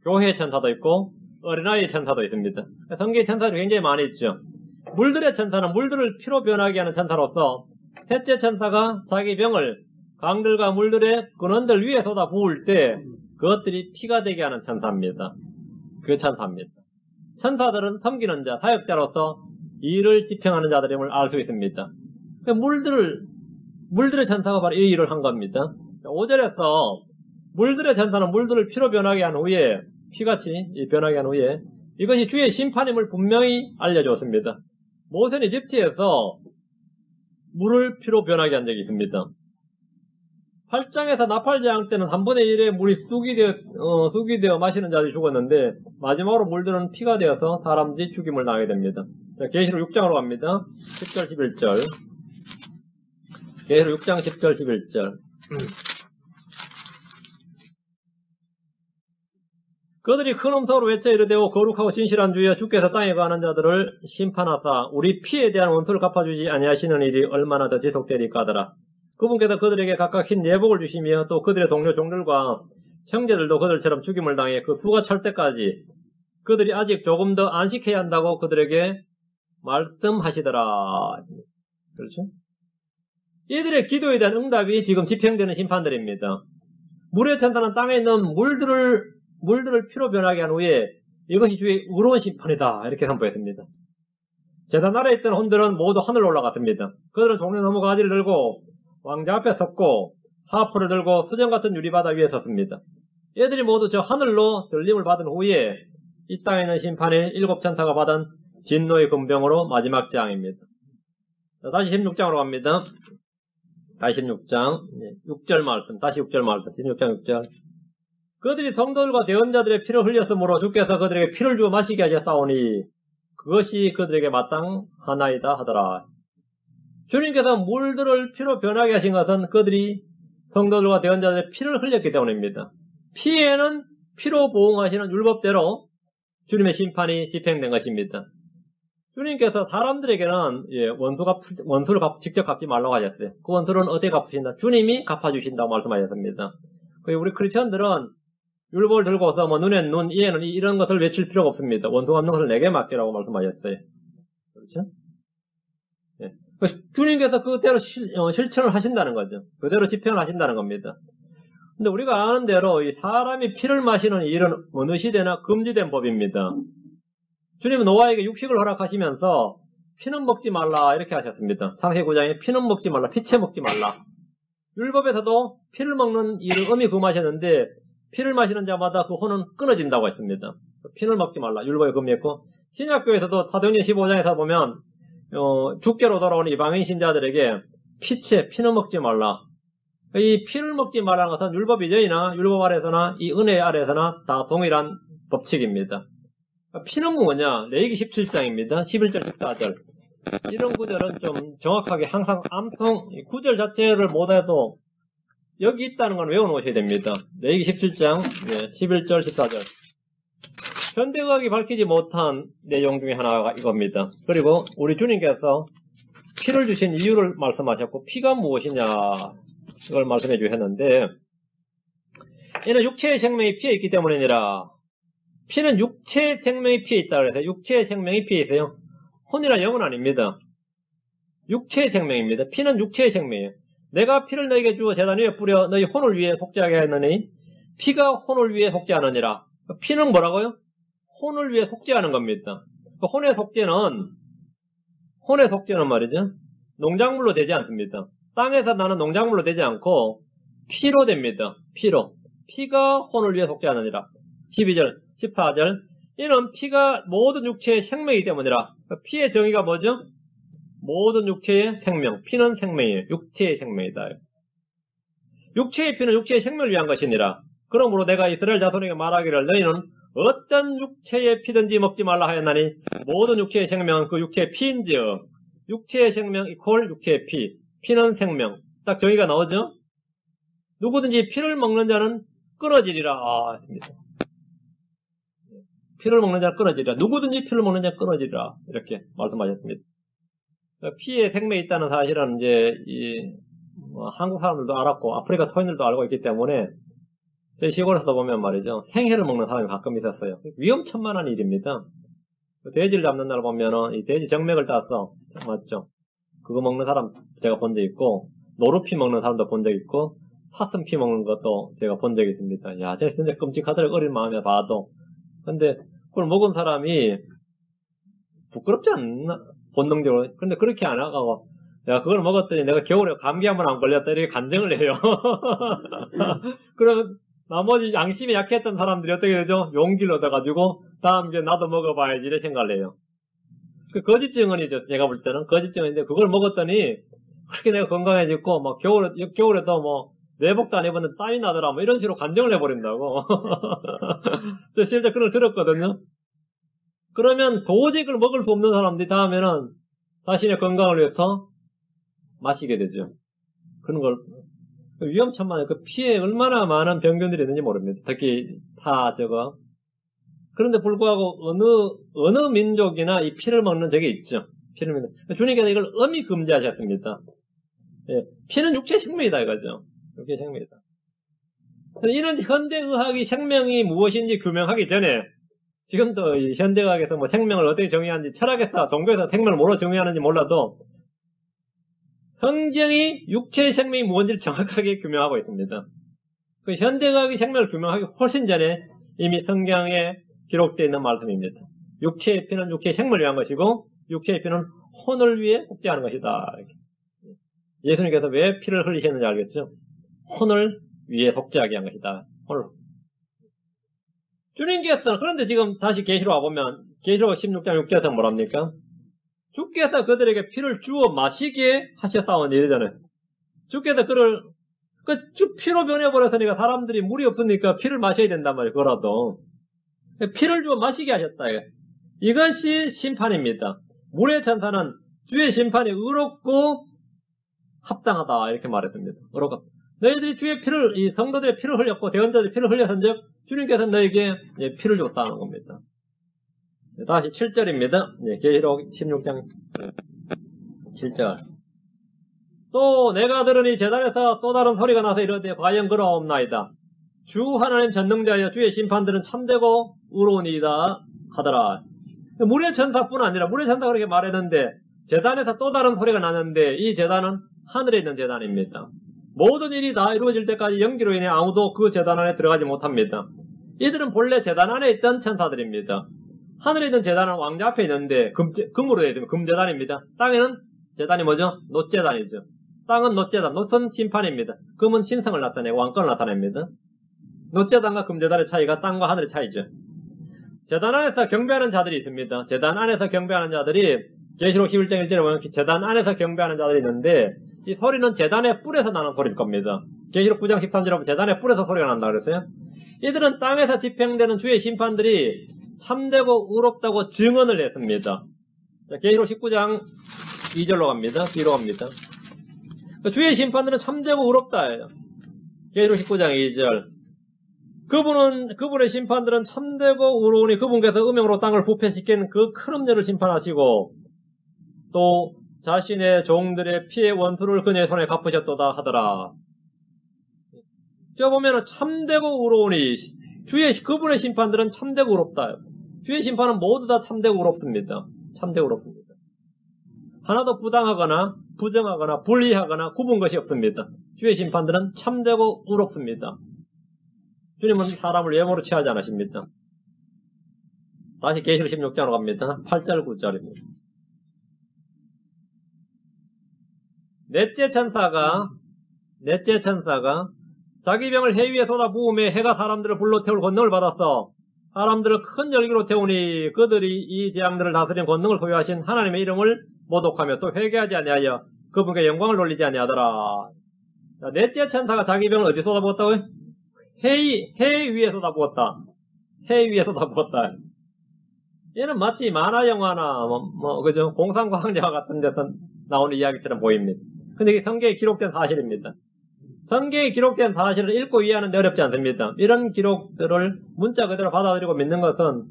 교회의 천사도 있고 어린아이의 천사도 있습니다. 성경의 천사들이 굉장히 많이 있죠. 물들의 천사는 물들을 피로 변하게 하는 천사로서 셋째 천사가 자기 병을 강들과 물들의 근원들 위에 쏟아 부을 때 그것들이 피가 되게 하는 천사입니다. 그 천사입니다. 천사들은 섬기는 자, 사역자로서 일을 집행하는 자들임을 알 수 있습니다. 물들의 천사가 바로 이 일을 한 겁니다. 5절에서 물들의 천사는 물들을 피로 변하게 한 후에 피같이 변하게 한 후에 이것이 주의 심판임을 분명히 알려줬습니다. 모세는 이집트에서 물을 피로 변하게 한 적이 있습니다. 8장에서 나팔재앙 때는 3분의 1의 물이 쑥이 되어 마시는 자들이 죽었는데 마지막으로 물들은 피가 되어서 사람들이 죽임을 당하게 됩니다. 계시록 6장으로 갑니다. 10절 11절 계시록 6장 10절 11절 그들이 큰 음성으로 외쳐 이르되고 거룩하고 진실한 주여 주께서 땅에 거하는 자들을 심판하사 우리 피에 대한 원수를 갚아주지 아니하시는 일이 얼마나 더 지속되리까 하더라. 그분께서 그들에게 각각 흰 예복을 주시며 또 그들의 동료 종들과 형제들도 그들처럼 죽임을 당해 그 수가 찰 때까지 그들이 아직 조금 더 안식해야 한다고 그들에게 말씀하시더라. 그렇죠? 이들의 기도에 대한 응답이 지금 집행되는 심판들입니다. 물의 천사는 땅에 있는 물들을 피로 변하게 한 후에 이것이 주의 의로운 심판이다 이렇게 선포했습니다. 제단 아래에 있던 혼들은 모두 하늘로 올라갔습니다. 그들은 종려나무 가지를 들고 왕자 앞에 섰고 하프를 들고 수정 같은 유리바다 위에 섰습니다. 얘들이 모두 저 하늘로 들림을 받은 후에 이 땅에 있는 심판의 7천사가 받은 진노의 군병으로 마지막 재앙입니다. 다시 16장으로 갑니다. 다시 16장 6절 말씀, 다시 6절 말씀, 16장 6절 그들이 성도들과 대언자들의 피를 흘렸으므로 주께서 그들에게 피를 주어 마시게 하셨사오니 그것이 그들에게 마땅하나이다 하더라. 주님께서 물들을 피로 변하게 하신 것은 그들이 성도들과 대언자들의 피를 흘렸기 때문입니다. 피에는 피로 보응하시는 율법대로 주님의 심판이 집행된 것입니다. 주님께서 사람들에게는 원수를 직접 갚지 말라고 하셨어요. 그 원수는 어떻게 갚으신다? 주님이 갚아주신다고 말씀하셨습니다. 우리 크리스천들은 율법을 들고서 눈엔 눈, 이에는 이런 것을 외칠 필요가 없습니다. 원수 갚는 것을 내게 맡기라고 말씀하셨어요. 그렇죠? 네. 주님께서 그대로 실천을 하신다는 거죠. 그대로 집행을 하신다는 겁니다. 근데 우리가 아는 대로 이 사람이 피를 마시는 일은 어느 시대나 금지된 법입니다. 주님은 노아에게 육식을 허락하시면서 피는 먹지 말라 이렇게 하셨습니다. 창세기 9장에 피는 먹지 말라, 피채 먹지 말라. 율법에서도 피를 먹는 일을 엄히 금하셨는데 피를 마시는 자마다 그 혼은 끊어진다고 했습니다. 피를 먹지 말라. 율법에 금했고 신약교에서도 사도행전 15장에서 보면 죽게로 돌아오는 이방인 신자들에게 피는 먹지 말라. 이 피를 먹지 말라는 것은 율법 이전이나 율법 아래서나 이 은혜 아래서나 다 동일한 법칙입니다. 피는 뭐냐? 레위기 17장입니다. 11절, 14절. 이런 구절은 좀 정확하게 항상 암송, 구절 자체를 못해도 여기 있다는 건 외워놓으셔야 됩니다. 레위기 17장, 11절, 14절. 현대과학이 밝히지 못한 내용 중에 하나가 이겁니다. 그리고 우리 주님께서 피를 주신 이유를 말씀하셨고, 피가 무엇이냐, 이걸 말씀해 주셨는데, 이는 육체의 생명이 피에 있기 때문이니라. 피는 육체의 생명이 피에 있다 그래서 육체의 생명이 피에 있어요. 혼이나 영은 아닙니다. 육체의 생명입니다. 피는 육체의 생명이에요. 내가 피를 너에게 주어 제단 위에 뿌려 너희 혼을 위해 속죄하게 하였느니 피가 혼을 위해 속죄하느니라. 피는 뭐라고요? 혼을 위해 속죄하는 겁니다. 혼의 속죄는 말이죠. 농작물로 되지 않습니다. 땅에서 나는 농작물로 되지 않고 피로 됩니다. 피로. 피가 혼을 위해 속죄하느니라. 12절, 14절. 이는 피가 모든 육체의 생명이기 때문이라. 피의 정의가 뭐죠? 모든 육체의 생명. 피는 생명이에요. 육체의 생명이다. 육체의 피는 육체의 생명을 위한 것이니라. 그러므로 내가 이스라엘 자손에게 말하기를 너희는 어떤 육체의 피든지 먹지 말라 하였나니 모든 육체의 생명은 그 육체의 피인지요. 육체의 생명 이퀄 육체의 피. 피는 생명. 딱 정의가 나오죠? 누구든지 피를 먹는 자는 끊어지리라 했습니다. 피를 먹는 자는 끊어지리라. 누구든지 피를 먹는 자는 끊어지리라. 이렇게 말씀하셨습니다. 피에 생명이 있다는 사실은 이제 한국 사람들도 알았고 아프리카 토인들도 알고 있기 때문에 저희 시골에서도 보면 말이죠. 생해를 먹는 사람이 가끔 있었어요. 위험천만한 일입니다. 돼지를 잡는 날 보면은 이 돼지 정맥을 따서 맞죠? 그거 먹는 사람 제가 본 적 있고 노루피 먹는 사람도 본 적 있고 사슴피 먹는 것도 제가 본 적이 있습니다. 야, 진짜 끔찍하더라고요. 어린 마음에 봐도. 근데 그걸 먹은 사람이 부끄럽지 않나? 본능적으로. 근데 그렇게 안 하고 야, 그걸 먹었더니 내가 겨울에 감기 한번 안 걸렸다 이렇게 간증을 해요. 그러면 나머지 양심이 약했던 사람들이 어떻게 되죠? 용기를 얻어가지고 다음 게 나도 먹어봐야지 이렇게 생각을 해요. 그 거짓 증언이죠. 제가 볼 때는 거짓 증언인데 그걸 먹었더니 그렇게 내가 건강해졌고 막 겨울에도 뭐 내복도 안 입었는데 땀이 나더라 뭐 이런 식으로 간증을 해버린다고. 저 실제 그걸 들었거든요. 그러면 도저히 그걸 먹을 수 없는 사람들이 다음에는 자신의 건강을 위해서 마시게 되죠. 그런 걸 위험천만해. 그 피에 얼마나 많은 병균들이 있는지 모릅니다. 특히 그런데 불구하고 어느 민족이나 이 피를 먹는 적이 있죠. 피를 먹는. 주님께서 이걸 엄히 금지하셨습니다. 예, 피는 육체의 생명이다 이거죠. 육체의 생명이다. 이런 현대의학이 생명이 무엇인지 규명하기 전에 지금도 이 현대의학에서 뭐 생명을 어떻게 정의하는지 철학에서 종교에서 생명을 뭐로 정의하는지 몰라도 성경이 육체의 생명이 무엇인지를 정확하게 규명하고 있습니다. 그 현대의학이 생명을 규명하기 훨씬 전에 이미 성경에 기록되어 있는 말씀입니다. 육체의 피는 육체의 생명을 위한 것이고 육체의 피는 혼을 위해 속죄하는 것이다. 이렇게. 예수님께서 왜 피를 흘리셨는지 알겠죠? 혼을 위해 속죄하게 한 것이다. 혼을. 주님께서 그런데 지금 다시 계시록 와보면 계시록 16장 6절에서 뭐랍니까? 주께서 그들에게 피를 주어 마시게 하셨다는 일이잖아요. 주께서 그를 피로 변해버렸으니까 사람들이 물이 없으니까 피를 마셔야 된단 말이에요. 그거라도 피를 주어 마시게 하셨다. 이것이 심판입니다. 물의 천사는 주의 심판이 의롭고 합당하다 이렇게 말했습니다. 의롭고 너희들이 주의 피를 이 성도들의 피를 흘렸고 대언자들의 피를 흘렸은즉 주님께서 너에게 피를 줬다는 겁니다. 다시 7절입니다. 계시록 16장 7절. 또 내가 들으니 제단에서 또 다른 소리가 나서 이르되 과연 그러옵나이다. 주 하나님 전능자여 주의 심판들은 참되고 의로우니이다 하더라. 물의 천사뿐 아니라 물의 천사가 그렇게 말했는데 제단에서 또 다른 소리가 나는데 이 제단은 하늘에 있는 제단입니다. 모든 일이 다 이루어질 때까지 연기로 인해 아무도 그 제단 안에 들어가지 못합니다. 이들은 본래 제단 안에 있던 천사들입니다. 하늘에 있는 제단은 왕자 앞에 있는데 금으로 되어 있으면 금제단입니다. 땅에는 제단이 뭐죠? 놋제단이죠. 땅은 놋제단, 놋은 심판입니다. 금은 신성을 나타내고 왕권을 나타냅니다. 놋제단과 금제단의 차이가 땅과 하늘의 차이죠. 제단 안에서 경배하는 자들이 있습니다. 제단 안에서 경배하는 자들이 계시록 11장 1절에 보면 제단 안에서 경배하는 자들이 있는데 이 소리는 제단의 뿔에서 나는 소리일 겁니다. 계시록 9장 13절에 보면 제단의 뿔에서 소리가 난다 그랬어요. 이들은 땅에서 집행되는 주의 심판들이 참되고 의롭다고 증언을 했습니다. 계시록 19장 2절로 갑니다. 뒤로 갑니다. 주의 심판들은 참되고 의롭다. 계시록 19장 2절. 그분의 심판들은 참되고 의로우니 그분께서 음행으로 땅을 부패시킨 그 큰 음녀를 심판하시고 또 자신의 종들의 피의 원수를 그녀의 손에 갚으셨도다 하더라. 저 보면은 참되고 의로우니 그분의 심판들은 참되고 의롭다. 주의 심판은 모두 다 참되고 의롭습니다. 참되고 의롭습니다. 하나도 부당하거나 부정하거나 불리하거나 구분 것이 없습니다. 주의 심판들은 참되고 의롭습니다. 주님은 사람을 외모로 취하지 않으십니다. 다시 계시록 16장으로 갑니다. 8절 9절입니다. 넷째 천사가 자기 병을 해 위에 쏟아 부음에 해가 사람들을 불러 태울 권능을 받았어. 사람들을 큰 열기로 태우니 그들이 이 재앙들을 다스린 권능을 소유하신 하나님의 이름을 모독하며 또 회개하지 아니하여 그분께 영광을 돌리지 아니하더라. 자, 넷째 천사가 자기 병을 어디 쏟아부었다고요? 해 위에 쏟아부었다. 해 위에 쏟아부었다. 얘는 마치 만화 영화나 그죠? 공상과학영화 같은 데서 나오는 이야기처럼 보입니다. 근데 이게 성경에 기록된 사실입니다. 성경에 기록된 사실을 읽고 이해하는 데 어렵지 않습니다. 이런 기록들을 문자 그대로 받아들이고 믿는 것은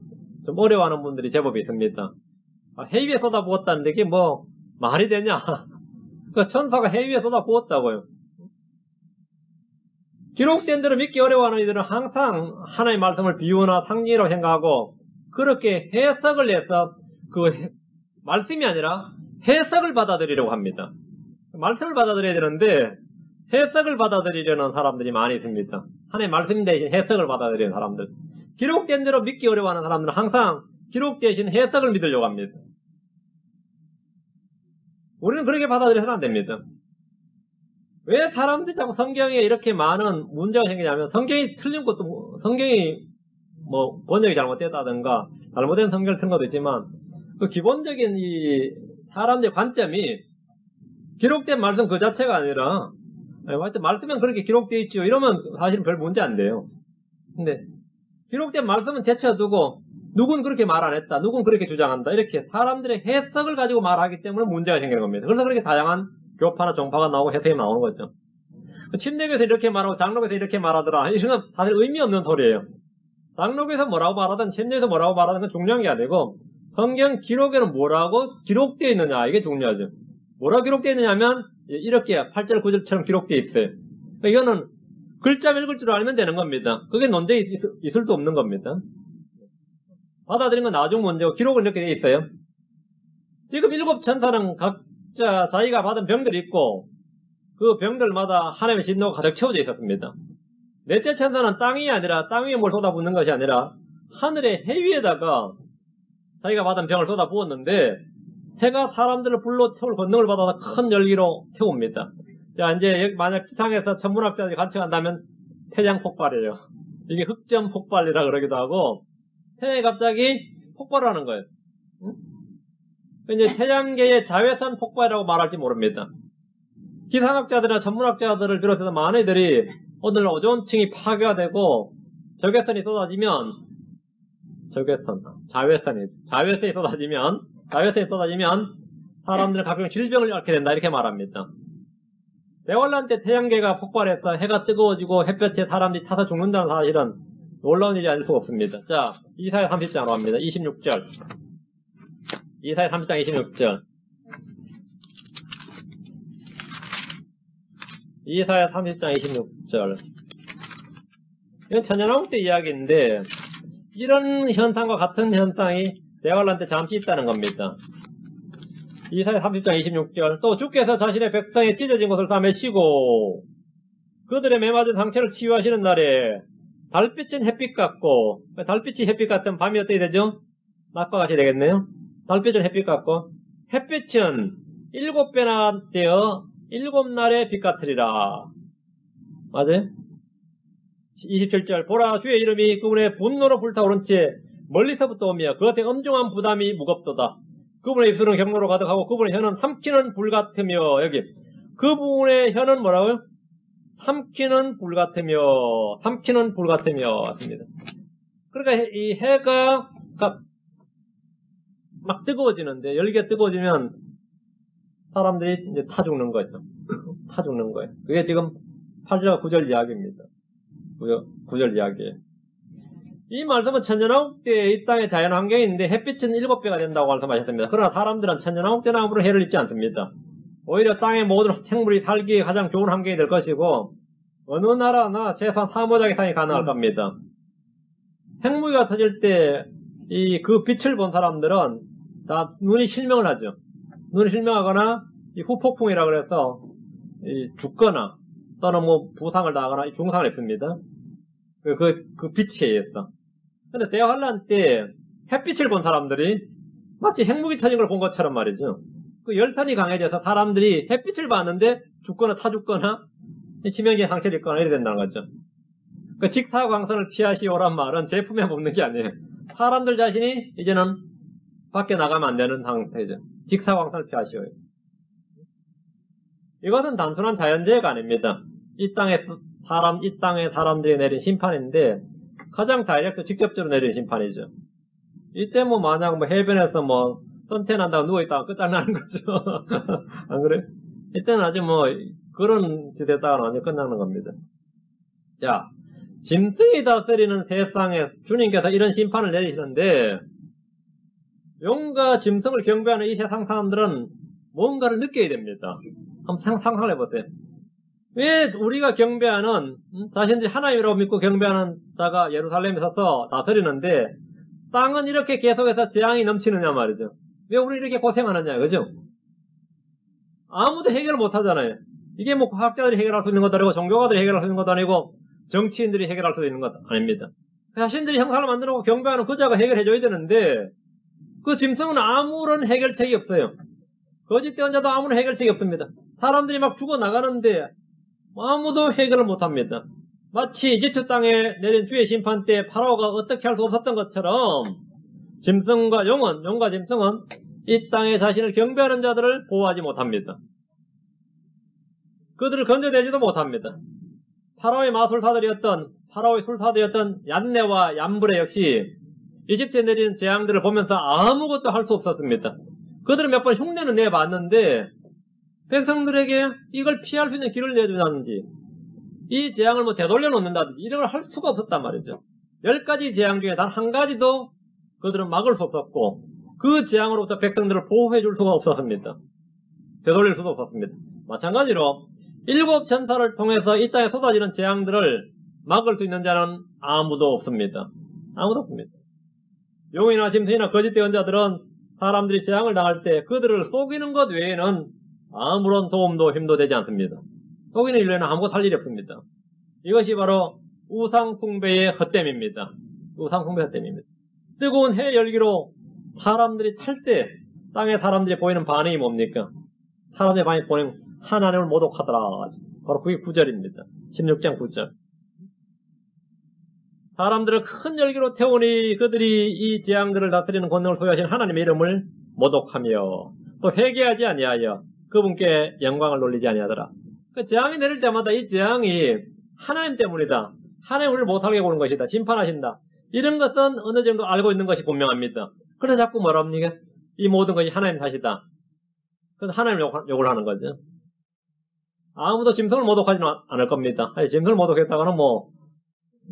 좀 어려워하는 분들이 제법 있습니다. 해 위에 쏟아부었다는데 이게 뭐 말이 되냐? 그 천사가 해 위에 쏟아부었다고요. 기록된 대로 믿기 어려워하는 이들은 항상 하나님의 말씀을 비유나 상징이라고 생각하고 그렇게 해석을 해서 그 말씀이 아니라 해석을 받아들이려고 합니다. 말씀을 받아들여야 되는데 해석을 받아들이려는 사람들이 많이 있습니다. 하나님의 말씀 대신 해석을 받아들이는 사람들. 기록된 대로 믿기 어려워하는 사람들은 항상 기록 대신 해석을 믿으려고 합니다. 우리는 그렇게 받아들여서는 안 됩니다. 왜 사람들이 자꾸 성경에 이렇게 많은 문제가 생기냐면 성경이 틀린 것도 성경이 뭐 번역이 잘못됐다든가 잘못된 성경을 틀은 것도 있지만 그 기본적인 이 사람들의 관점이 기록된 말씀 그 자체가 아니라 하여튼 말씀은 그렇게 기록되어 있죠. 이러면 사실은 별 문제 안 돼요. 근데 기록된 말씀은 제쳐두고 누군 그렇게 말 안 했다. 누군 그렇게 주장한다. 이렇게 사람들의 해석을 가지고 말하기 때문에 문제가 생기는 겁니다. 그래서 그렇게 다양한 교파나 종파가 나오고 해석이 나오는 거죠. 침례교에서 이렇게 말하고 장로교에서 이렇게 말하더라. 이런 건 다들 의미 없는 소리예요. 장로교에서 뭐라고 말하든 침례에서 뭐라고 말하든 건 중요한 게 아니고 성경 기록에는 뭐라고 기록되어 있느냐 이게 중요하죠. 뭐라고 기록되어 있느냐 하면 이렇게 8절 9절처럼 기록되어 있어요. 그러니까 이거는 글자 읽을 줄 알면 되는 겁니다. 그게 논쟁이 있을 수 없는 겁니다. 받아들인 건 나중 문제고 기록은 이렇게 되어 있어요. 지금 7 천사는 각자 자기가 받은 병들이 있고 그 병들마다 하나님의 진노가 가득 채워져 있었습니다. 넷째 천사는 땅이 아니라 땅 위에 뭘 쏟아붓는 것이 아니라 하늘의 해 위에다가 자기가 받은 병을 쏟아부었는데 해가 사람들을 불러 태울 권능을 받아서 큰 열기로 태웁니다. 자, 이제 만약 지상에서 천문학자들이 관측한다면 태양 폭발이에요. 이게 흑점 폭발이라 그러기도 하고 태양이 갑자기 폭발하는 거예요. 이제 태양계의 자외선 폭발이라고 말할지 모릅니다. 기상학자들이나 천문학자들을 비롯해서 많은 이들이 오늘 오존층이 파괴가 되고 적외선이 쏟아지면 자외선이 쏟아지면 사람들은 각종 질병을 앓게 된다 이렇게 말합니다. 대환란 때 태양계가 폭발해서 해가 뜨거워지고 햇볕에 사람들이 타서 죽는다는 사실은 놀라운 일이 아닐 수가 없습니다. 자, 이사야 30장으로 갑니다. 26절. 이사야 30장 26절. 이사야 30장 26절. 이건 천연왕국 때 이야기인데 이런 현상과 같은 현상이 대환란 때 잠시 있다는 겁니다. 이사야 30장 26절. 또 주께서 자신의 백성의 찢어진 것을 싸매시고 그들의 매맞은 상처를 치유하시는 날에 달빛은 햇빛 같고, 달빛이 햇빛 같은 밤이 어떻게 되죠? 낮과 같이 되겠네요. 달빛은 햇빛 같고 햇빛은 7배나 되어 7날의 빛 같으리라. 맞아요? 27절. 보라 주의 이름이 그분의 분노로 불타오른 채 멀리서부터 오며 그것의 엄중한 부담이 무겁도다. 그분의 입술은 경로로 가득하고 그분의 혀는 삼키는 불 같으며 여기 그 부분의 혀는 뭐라고요? 삼키는 불같으며 습니다. 그러니까 이 해가 막 뜨거워지는데, 열기가 뜨거워지면 사람들이 이제 타 죽는 거죠. 타 죽는 거예요. 그게 지금 8절 9절 이야기입니다. 9절 이야기예요. 이 말씀은 천년왕국때에 이 땅의 자연환경인데 햇빛은 7배가 된다고 말씀하셨습니다. 그러나 사람들은 천년왕국때 나무로 해를 입지 않습니다. 오히려 땅의 모든 생물이 살기에 가장 좋은 환경이 될 것이고 어느 나라나 최소한 3호작 이상이 가능할 겁니다. 핵무기가 터질 때 그 빛을 본 사람들은 다 눈이 실명을 하죠. 눈이 실명하거나 이 후폭풍이라 그래서 죽거나 또는 뭐 부상을 당하거나 중상을 입습니다. 그 빛에 의해서. 근데 대환란 때 햇빛을 본 사람들이 마치 핵무기 터진 걸 본 것처럼 말이죠. 그 열탄이 강해져서 사람들이 햇빛을 봤는데 죽거나 타 죽거나 치명적인 상처를 입거나 이래 된다는 거죠. 그 직사광선을 피하시오란 말은 제품에 먹는 게 아니에요. 사람들 자신이 이제는 밖에 나가면 안 되는 상태죠. 직사광선을 피하시오요. 이것은 단순한 자연재해가 아닙니다. 이 땅에 사람들이 내린 심판인데 가장 다이렉트 직접적으로 내린 심판이죠. 이때 뭐 만약 뭐 해변에서 뭐 선탠한다고 누워있다가 끝장나는 거죠. 안 그래? 이때는 아주 뭐 그런 짓에다가 완전 끝나는 겁니다. 자, 짐승이 다스리는 세상에 주님께서 이런 심판을 내리시는데 용과 짐승을 경배하는 이 세상 사람들은 뭔가를 느껴야 됩니다. 한번 상상을 해보세요. 왜 우리가 경배하는 자신들이 하나님이라고 믿고 경배하는 자가 예루살렘에 서서 다스리는데 땅은 이렇게 계속해서 재앙이 넘치느냐 말이죠. 왜 우리 이렇게 고생하느냐, 그죠? 아무도 해결을 못하잖아요. 이게 뭐 과학자들이 해결할 수 있는 것도 아니고 종교가들이 해결할 수 있는 것도 아니고 정치인들이 해결할 수 있는 것도 아닙니다. 자신들이 형상을 만들어놓고 경배하는 그 자가 해결해줘야 되는데 그 짐승은 아무런 해결책이 없어요. 거짓된 자도 아무런 해결책이 없습니다. 사람들이 막 죽어나가는데 아무도 해결을 못합니다. 마치 이집트 땅에 내린 주의 심판 때 파라오가 어떻게 할 수 없었던 것처럼 용과 짐승은 이 땅에 자신을 경배하는 자들을 보호하지 못합니다. 그들을 건져내지도 못합니다. 파라오의 술사들이었던 얀네와 얀브레 역시 이집트에 내리는 재앙들을 보면서 아무것도 할 수 없었습니다. 그들은 몇 번 흉내는 내봤는데 백성들에게 이걸 피할 수 있는 길을 내주는지 이 재앙을 뭐 되돌려 놓는다든지 이런 걸 할 수가 없었단 말이죠. 10가지 재앙 중에 단 한 가지도 그들은 막을 수 없었고 그 재앙으로부터 백성들을 보호해 줄 수가 없었습니다. 되돌릴 수도 없었습니다. 마찬가지로 7 천사를 통해서 이 땅에 쏟아지는 재앙들을 막을 수 있는 자는 아무도 없습니다. 아무도 없습니다. 용이나 짐승이나 거짓된 자들은 사람들이 재앙을 당할 때 그들을 속이는 것 외에는 아무런 도움도 힘도 되지 않습니다. 속이는 일에는 아무것도 할 일이 없습니다. 이것이 바로 우상숭배의 헛됨입니다. 우상숭배 헛됨입니다. 뜨거운 해 열기로 사람들이 탈 때 땅에 사람들이 보이는 반응이 뭡니까? 사람들이 보이는 하나님을 모독하더라. 바로 그게 9절입니다. 16장 9절. 사람들을 큰 열기로 태우니 그들이 이 재앙들을 다스리는 권능을 소유하신 하나님의 이름을 모독하며 또 회개하지 아니하여 그분께 영광을 돌리지 아니하더라. 그 재앙이 내릴 때마다 이 재앙이 하나님 때문이다. 하나님 우리를 못하게 보는 것이다. 심판하신다. 이런 것은 어느 정도 알고 있는 것이 분명합니다. 그래서 자꾸 뭐랍니까? 이 모든 것이 하나님 탓이다. 그래서 하나님 욕을 하는 거죠. 아무도 짐승을 모독하지는 않을 겁니다. 아니, 짐승을 모독했다가는 뭐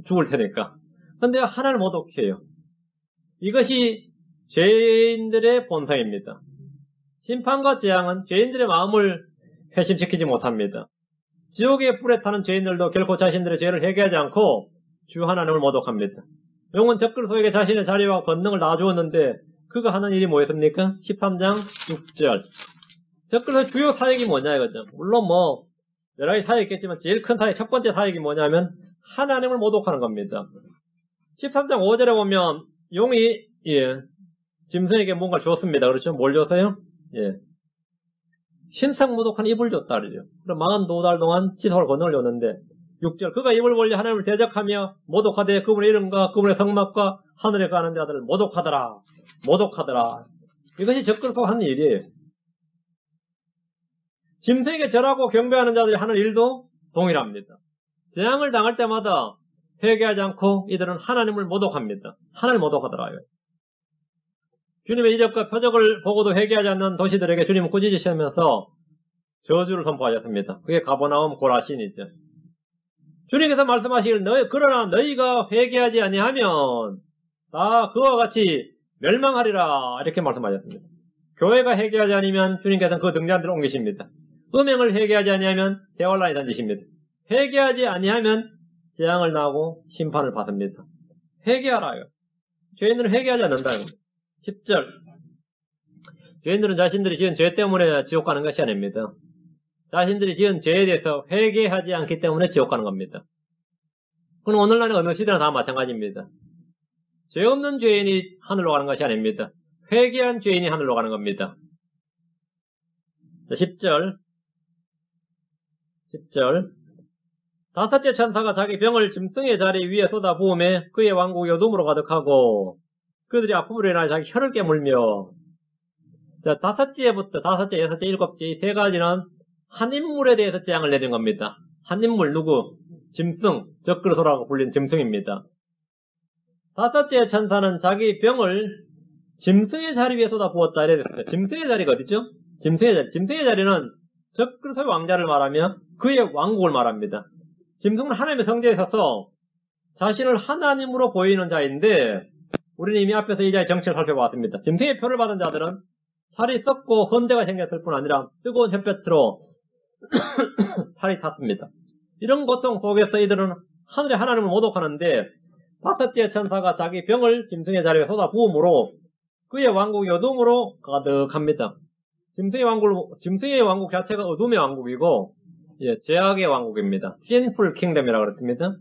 죽을 테니까. 근데 하나님을 모독해요. 이것이 죄인들의 본성입니다. 심판과 재앙은 죄인들의 마음을 회심시키지 못합니다. 지옥의 불에 타는 죄인들도 결코 자신들의 죄를 회개하지 않고 주 하나님을 모독합니다. 용은 적그리스도에게 자신의 자리와 권능을 놔주었는데 그가 하는 일이 뭐였습니까? 13장 6절. 적그리스도의 주요 사역이 뭐냐 이거죠. 물론 뭐 여러 가지 사역이 있겠지만 제일 큰 사역, 첫 번째 사역이 뭐냐면 하나님을 모독하는 겁니다. 13장 5절에 보면 용이 짐승에게 뭔가 줬습니다. 그렇죠? 뭘 줬어요? 신상 모독한 입을 줬다 그러죠. 그럼 42달 동안 지속할 권능을 줬는데 6절 그가 입을 벌려 하나님을 대적하며 모독하되 그분의 이름과 그분의 성막과 하늘에 가는 자들을 모독하더라. 모독하더라. 이것이 적그리스도가 하는 일이에요. 짐승에게 절하고 경배하는 자들이 하는 일도 동일합니다. 재앙을 당할 때마다 회개하지 않고 이들은 하나님을 모독합니다. 하나님을 모독하더라고요. 주님의 이적과 표적을 보고도 회개하지 않는 도시들에게 주님은 꾸짖으시면서 저주를 선포하셨습니다. 그게 가버나움 고라신이죠. 주님께서 말씀하시길 그러나 너희가 회개하지 아니하면 다 그와 같이 멸망하리라 이렇게 말씀하셨습니다. 교회가 회개하지 않으면 주님께서는 그 등잔대를 옮기십니다. 음행을 회개하지 아니하면 대환란이 던지십니다. 회개하지 아니하면 재앙을 나고 심판을 받습니다. 회개하라요. 죄인들은 회개하지 않는다는 겁니다. 10절 죄인들은 자신들이 지은 죄 때문에 지옥 가는 것이 아닙니다. 자신들이 지은 죄에 대해서 회개하지 않기 때문에 지옥 가는 겁니다. 그건 오늘날의 어느 시대나 다 마찬가지입니다. 죄 없는 죄인이 하늘로 가는 것이 아닙니다. 회개한 죄인이 하늘로 가는 겁니다. 10절 다섯째 천사가 자기 병을 짐승의 자리 위에 쏟아부음에 그의 왕국이 어둠으로 가득하고 그들이 아픔으로 인하여 자기 혀를 깨물며 자, 다섯째부터 다섯째, 여섯째, 일곱째 이 세 가지는 한 인물에 대해서 재앙을 내린 겁니다. 한 인물 누구? 짐승, 적그리스도라고 불린 짐승입니다. 다섯째 천사는 자기 병을 짐승의 자리 위에 쏟아부었다 이래 됐습니다. 짐승의 자리가 어디죠? 짐승의 자리는 적그리스도의 왕자를 말하며 그의 왕국을 말합니다. 짐승은 하나님의 성전에 서서 자신을 하나님으로 보이는 자인데 우리는 이미 앞에서 이 자의 정체를 살펴봤습니다. 짐승의 표를 받은 자들은 살이 썩고 헌대가 생겼을 뿐 아니라 뜨거운 햇볕으로 살이 탔습니다. 이런 고통 속에서 이들은 하늘의 하나님을 모독하는데 다섯째 천사가 자기 병을 짐승의 자리에 쏟아부음으로 그의 왕국이 어둠으로 가득합니다. 짐승의 왕국 자체가 어둠의 왕국이고 죄악의 왕국입니다. Sinful Kingdom이라고 그랬습니다.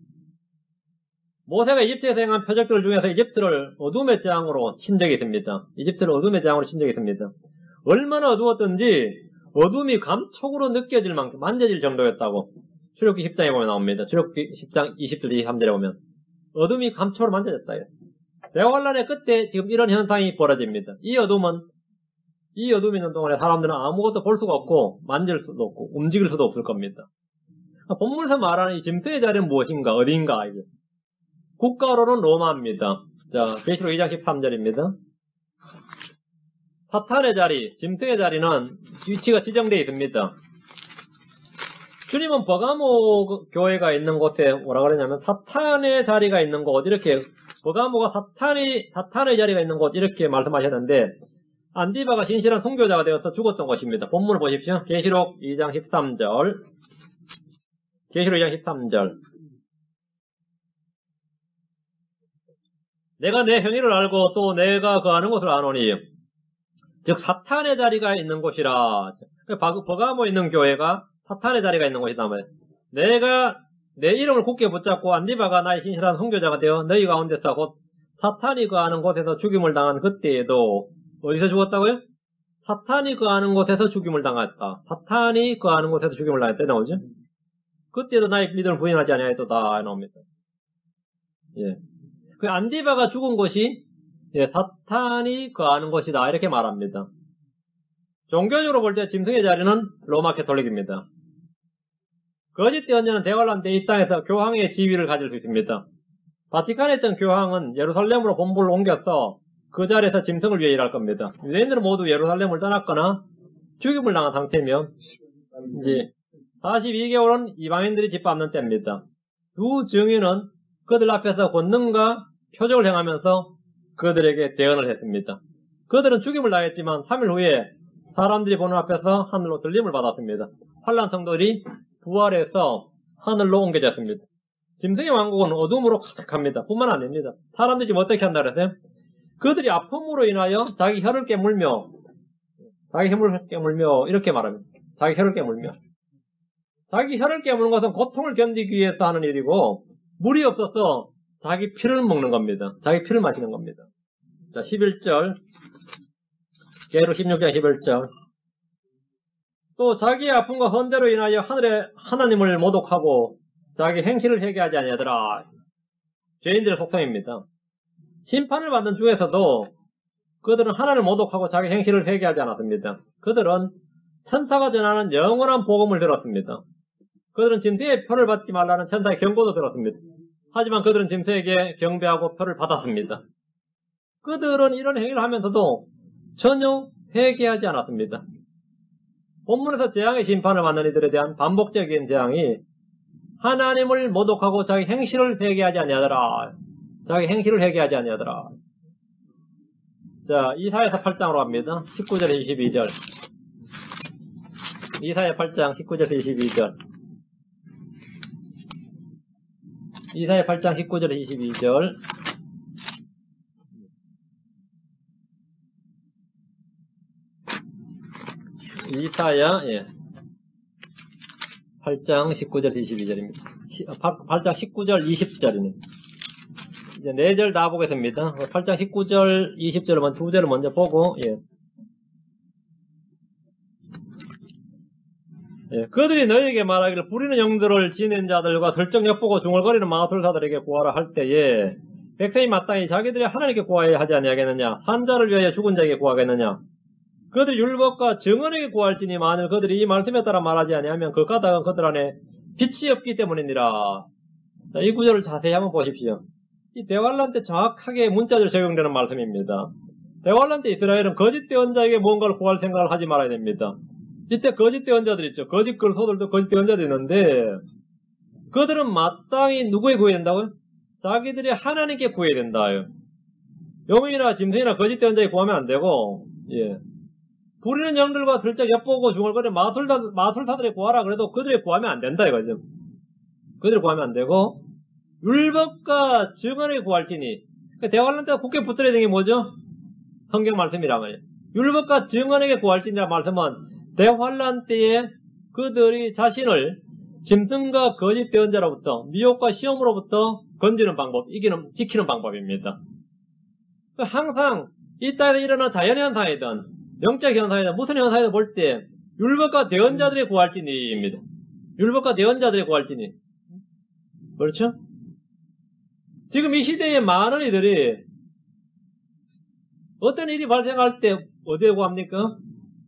모세가 이집트에서 행한 표적들 중에서 이집트를 어둠의 재앙으로 친 적이 있습니다. 이집트를 어둠의 재앙으로 친 적이 있습니다. 얼마나 어두웠던지 어둠이 감촉으로 느껴질 만큼 만져질 정도였다고 출애굽기 10장에 보면 나옵니다. 출애굽기 10장 20절 23절에 보면 어둠이 감촉으로 만져졌다. 대환란의 끝에 지금 이런 현상이 벌어집니다. 이 어둠이 있는 동안에 사람들은 아무것도 볼 수가 없고 만질 수도 없고 움직일 수도 없을 겁니다. 본문에서 말하는 이 짐승의 자리는 무엇인가? 어디인가? 이게. 국가로는 로마입니다. 자, 계시록 2장 13절입니다. 사탄의 자리, 짐승의 자리는 위치가 지정되어 있습니다. 주님은 버가모 교회가 있는 곳에 뭐라 그러냐면 사탄의 자리가 있는 곳 이렇게 버가모가 사탄의 자리가 있는 곳 이렇게 말씀하셨는데 안디바가 신실한 선교자가 되어서 죽었던 것입니다. 본문을 보십시오. 계시록 2장 13절. 계시록 2장 13절. 내가 내 행위를 알고 또 내가 거하는 곳을 아노니 즉 사탄의 자리가 있는 곳이라. 버가모에 있는 교회가 사탄의 자리가 있는 곳이다 말이에요. 내가 내 이름을 굳게 붙잡고 안디바가 나의 신실한 선교자가 되어 너희 가운데서 곧 사탄이 거하는 곳에서 죽임을 당한 그때에도 어디서 죽었다고요? 사탄이 거하는 곳에서 죽임을 당했다. 사탄이 거하는 곳에서 죽임을 당했다 나오죠? 그때도 나의 믿음을 부인하지 아니하였도다 나옵니다. 예. 그 안디바가 죽은 곳이 사탄이 거하는 곳이다 이렇게 말합니다. 종교적으로 볼 때 짐승의 자리는 로마 캐톨릭입니다. 거짓 대언자는 대환란 때 이 땅에서 교황의 지위를 가질 수 있습니다. 바티칸에 있던 교황은 예루살렘으로 본부를 옮겨서 그 자리에서 짐승을 위해 일할 겁니다. 유대인들은 모두 예루살렘을 떠났거나 죽임을 당한 상태면 이제 42개월은 이방인들이 짓밟는 때입니다. 두 증인은 그들 앞에서 권능과 표적을 행하면서 그들에게 대언을 했습니다. 그들은 죽임을 당했지만 3일 후에 사람들이 보는 앞에서 하늘로 들림을 받았습니다. 환란 성도들이 부활해서 하늘로 옮겨졌습니다. 짐승의 왕국은 어둠으로 가득합니다. 뿐만 아닙니다. 사람들이 지금 어떻게 한다 그랬어요? 그들이 아픔으로 인하여 자기 혀를 깨물며 이렇게 말합니다. 자기 혀를 깨물며. 자기 혀를 깨무는 것은 고통을 견디기 위해서 하는 일이고 물이 없어서 자기 피를 먹는 겁니다. 자기 피를 마시는 겁니다. 자, 11절. 계시록 16장 11절. 또 자기의 아픔과 헌대로 인하여 하늘의 하나님을 모독하고 자기 행실을 회개하지 아니하더라. 죄인들의 속성입니다. 심판을 받는 중에서도 그들은 하나님을 모독하고 자기 행실을 회개하지 않았습니다. 그들은 천사가 전하는 영원한 복음을 들었습니다. 그들은 짐승의 표를 받지 말라는 천사의 경고도 들었습니다. 하지만 그들은 짐승에게 경배하고 표를 받았습니다. 그들은 이런 행위를 하면서도 전혀 회개하지 않았습니다. 본문에서 재앙의 심판을 받는 이들에 대한 반복적인 재앙이 하나님을 모독하고 자기 행실을 회개하지 아니하더라. 자기 행실을 회개하지 아니하더라. 자, 이사야서 8장으로 갑니다. 19절에서 22절. 이사야 8장 19절에서 22절. 이사야 8장 19절에서 22절. 이사야 8장 19절에서 22절입니다. 8장 19절 20절이네. 이제 4절 다 보겠습니다. 8장 19절 20절을 두 절을 먼저 보고 그들이 너희에게 말하기를 부리는 영들을 지닌 자들과 슬쩍 엿보고 중얼거리는 마술사들에게 구하라 할 때에 백성이 마땅히 자기들이 하나님께 구하여야 하지 아니하겠느냐? 환자를 위하여 죽은 자에게 구하겠느냐? 그들이 율법과 정언에게 구할지니 만일 그들이 이 말씀에 따라 말하지 아니하면 그 까닭은 그들 안에 빛이 없기 때문이니라. 자, 이 구절을 자세히 한번 보십시오. 이 대환란 때 정확하게 문자적으로 적용되는 말씀입니다. 대환란 때 이스라엘은 거짓 대언자에게 뭔가를 구할 생각을 하지 말아야 됩니다. 이때 거짓 대언자들 있죠. 거짓 그리스도들도 거짓 대언자들이 있는데 그들은 마땅히 누구에 구해야 된다고요? 자기들이 하나님께 구해야 된다요. 용이나 짐승이나 거짓 대언자에게 구하면 안 되고 부리는 영들과 슬쩍 엿보고 중얼거리는 마술사들에 구하라 그래도 그들에 구하면 안 된다 이거죠. 그들에 구하면 안 되고 율법과 증언에 구할지니 대환란 때가 굳게 붙들어야 되는 게 뭐죠? 성경 말씀이란 말이에요. 율법과 증언에게 구할지니라 말씀은 대환란 때에 그들이 자신을 짐승과 거짓 대언자로부터 미혹과 시험으로부터 건지는 방법, 지키는 방법입니다. 항상 이 땅에서 일어난 자연현상이든 영적 현상이든 무슨 현상이든 볼 때 율법과 대언자들의 구할지니입니다. 율법과 대언자들의 구할지니. 그렇죠? 지금 이 시대에 많은 이들이 어떤 일이 발생할 때 어디에 구합니까?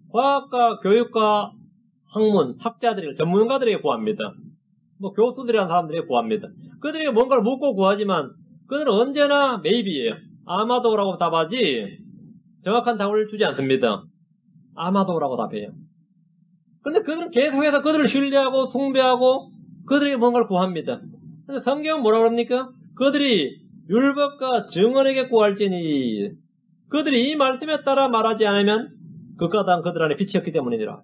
과학과 교육과 학문, 학자들이, 전문가들에게 구합니다. 뭐 교수들이라는 사람들에게 구합니다. 그들에게 뭔가를 묻고 구하지만 그들은 언제나 maybe예요. 아마도라고 답하지 정확한 답을 주지 않습니다. 아마도라고 답해요. 근데 그들은 계속해서 그들을 신뢰하고 숭배하고 그들에게 뭔가를 구합니다. 그래서 성경은 뭐라 그럽니까? 그들이 율법과 증언에게 구할지니 그들이 이 말씀에 따라 말하지 않으면 그 까닭은 그들 안에 빛이 없기 때문이니라.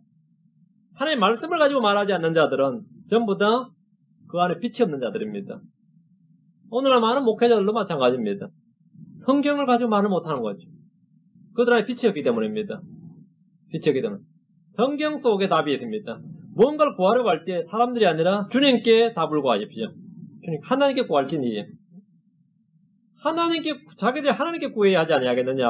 하나님의 말씀을 가지고 말하지 않는 자들은 전부 다 그 안에 빛이 없는 자들입니다. 오늘날 많은 목회자들도 마찬가지입니다. 성경을 가지고 말을 못하는 거죠. 그들 안에 빛이 없기 때문입니다. 빛이 없기 때문에. 성경 속에 답이 있습니다. 뭔가를 구하려고 할 때 사람들이 아니라 주님께 답을 구하십시오. 주님, 하나님께 구할지니 자기들이 하나님께 구해야 하지 아니하겠느냐.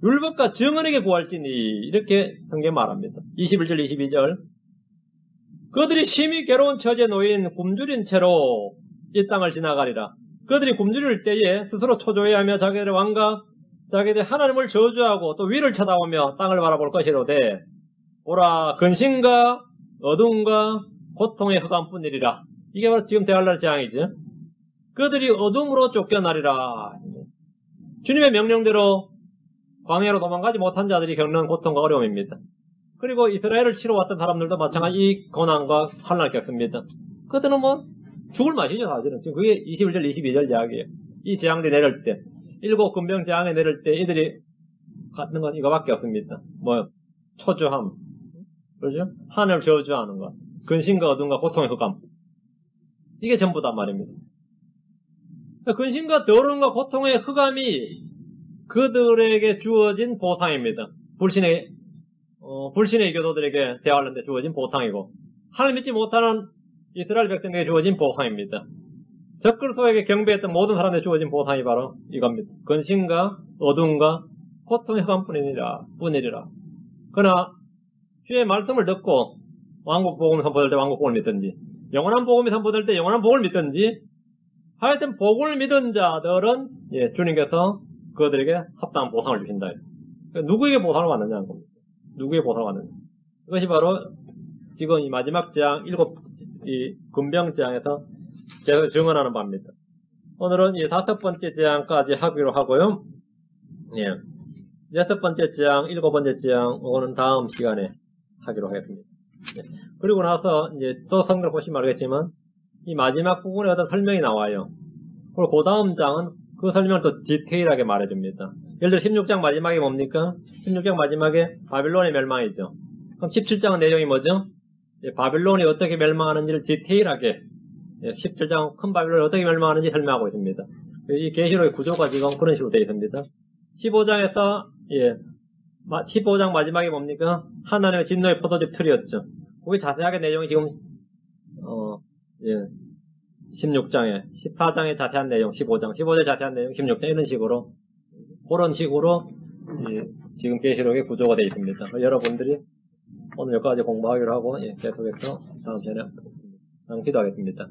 율법과 증언에게 구할지니 이렇게 성경 말합니다. 21절 22절 그들이 심히 괴로운 처지에 놓인 굶주린 채로 이 땅을 지나가리라. 그들이 굶주릴 때에 스스로 초조해하며 자기들의 왕과 자기들이 하나님을 저주하고 또 위를 쳐다보며 땅을 바라볼 것이로되 보라 근심과 어둠과 고통의 흑암뿐이리라. 이게 바로 지금 대환란 재앙이죠. 그들이 어둠으로 쫓겨나리라. 주님의 명령대로 광야로 도망가지 못한 자들이 겪는 고통과 어려움입니다. 그리고 이스라엘을 치러 왔던 사람들도 마찬가지 이 고난과 환난을 겪습니다. 그들은 뭐 죽을 맛이죠 사실은. 지금 그게 21절 22절 이야기예요. 이 재앙들이 내릴 때 7 군병 재앙에 내릴 때 이들이 갖는 건 이거밖에 없습니다. 뭐 초조함, 그렇죠? 하늘 저주하는 것, 근심과 어둠과 고통의 흑암. 이게 전부다 말입니다. 근심과 더러움과 고통의 흑암이 그들에게 주어진 보상입니다. 불신의 교도들에게 대환란 때 주어진 보상이고 하나님 믿지 못하는 이스라엘 백성에게 주어진 보상입니다. 적그리스도에게 경배했던 모든 사람에게 주어진 보상이 바로 이겁니다. 근심과 어둠과 고통의 흑암뿐이니라. 그러나 주의 말씀을 듣고 왕국 복음을 선포할 때 왕국 복음을 믿든지 영원한 복음이 선포될 때 영원한 복음을 믿든지 하여튼 복음을 믿은 자들은 주님께서 그들에게 합당한 보상을 주신다. 그러니까 누구에게 보상을 받느냐는 겁니다. 누구에게 보상을 받느냐. 이것이 바로 지금 이 마지막 재앙, 이 금병재앙에서 계속 증언하는 바입니다. 오늘은 이 5번째 재앙까지 하기로 하고요. 예. 6번째 재앙, 7번째 재앙, 이거는 다음 시간에 하기로 하겠습니다. 예. 그리고 나서 이제 또 성경을 보시면 알겠지만 이 마지막 부분에 어떤 설명이 나와요. 그리고 그 다음 장은 그 설명을 더 디테일하게 말해줍니다. 예를 들어 16장 마지막에 뭡니까? 16장 마지막에 바빌론의 멸망이죠. 그럼 17장은 내용이 뭐죠? 예, 바빌론이 어떻게 멸망하는지를 디테일하게 17장 큰 바빌론이 어떻게 멸망하는지 설명하고 있습니다. 이 계시록의 구조가 지금 그런 식으로 되어 있습니다. 15장에서 15장 마지막에 뭡니까? 하나님의 진노의 포도즙 틀이었죠. 그게 자세하게 내용이 지금 16장에 14장에 자세한 내용 15장에 자세한 내용 16장 이런 식으로 그런 식으로 지금 계시록의 구조가 되어 있습니다. 여러분들이 오늘 여기까지 공부하기로 하고 계속해서 다음 시간에 기도하겠습니다.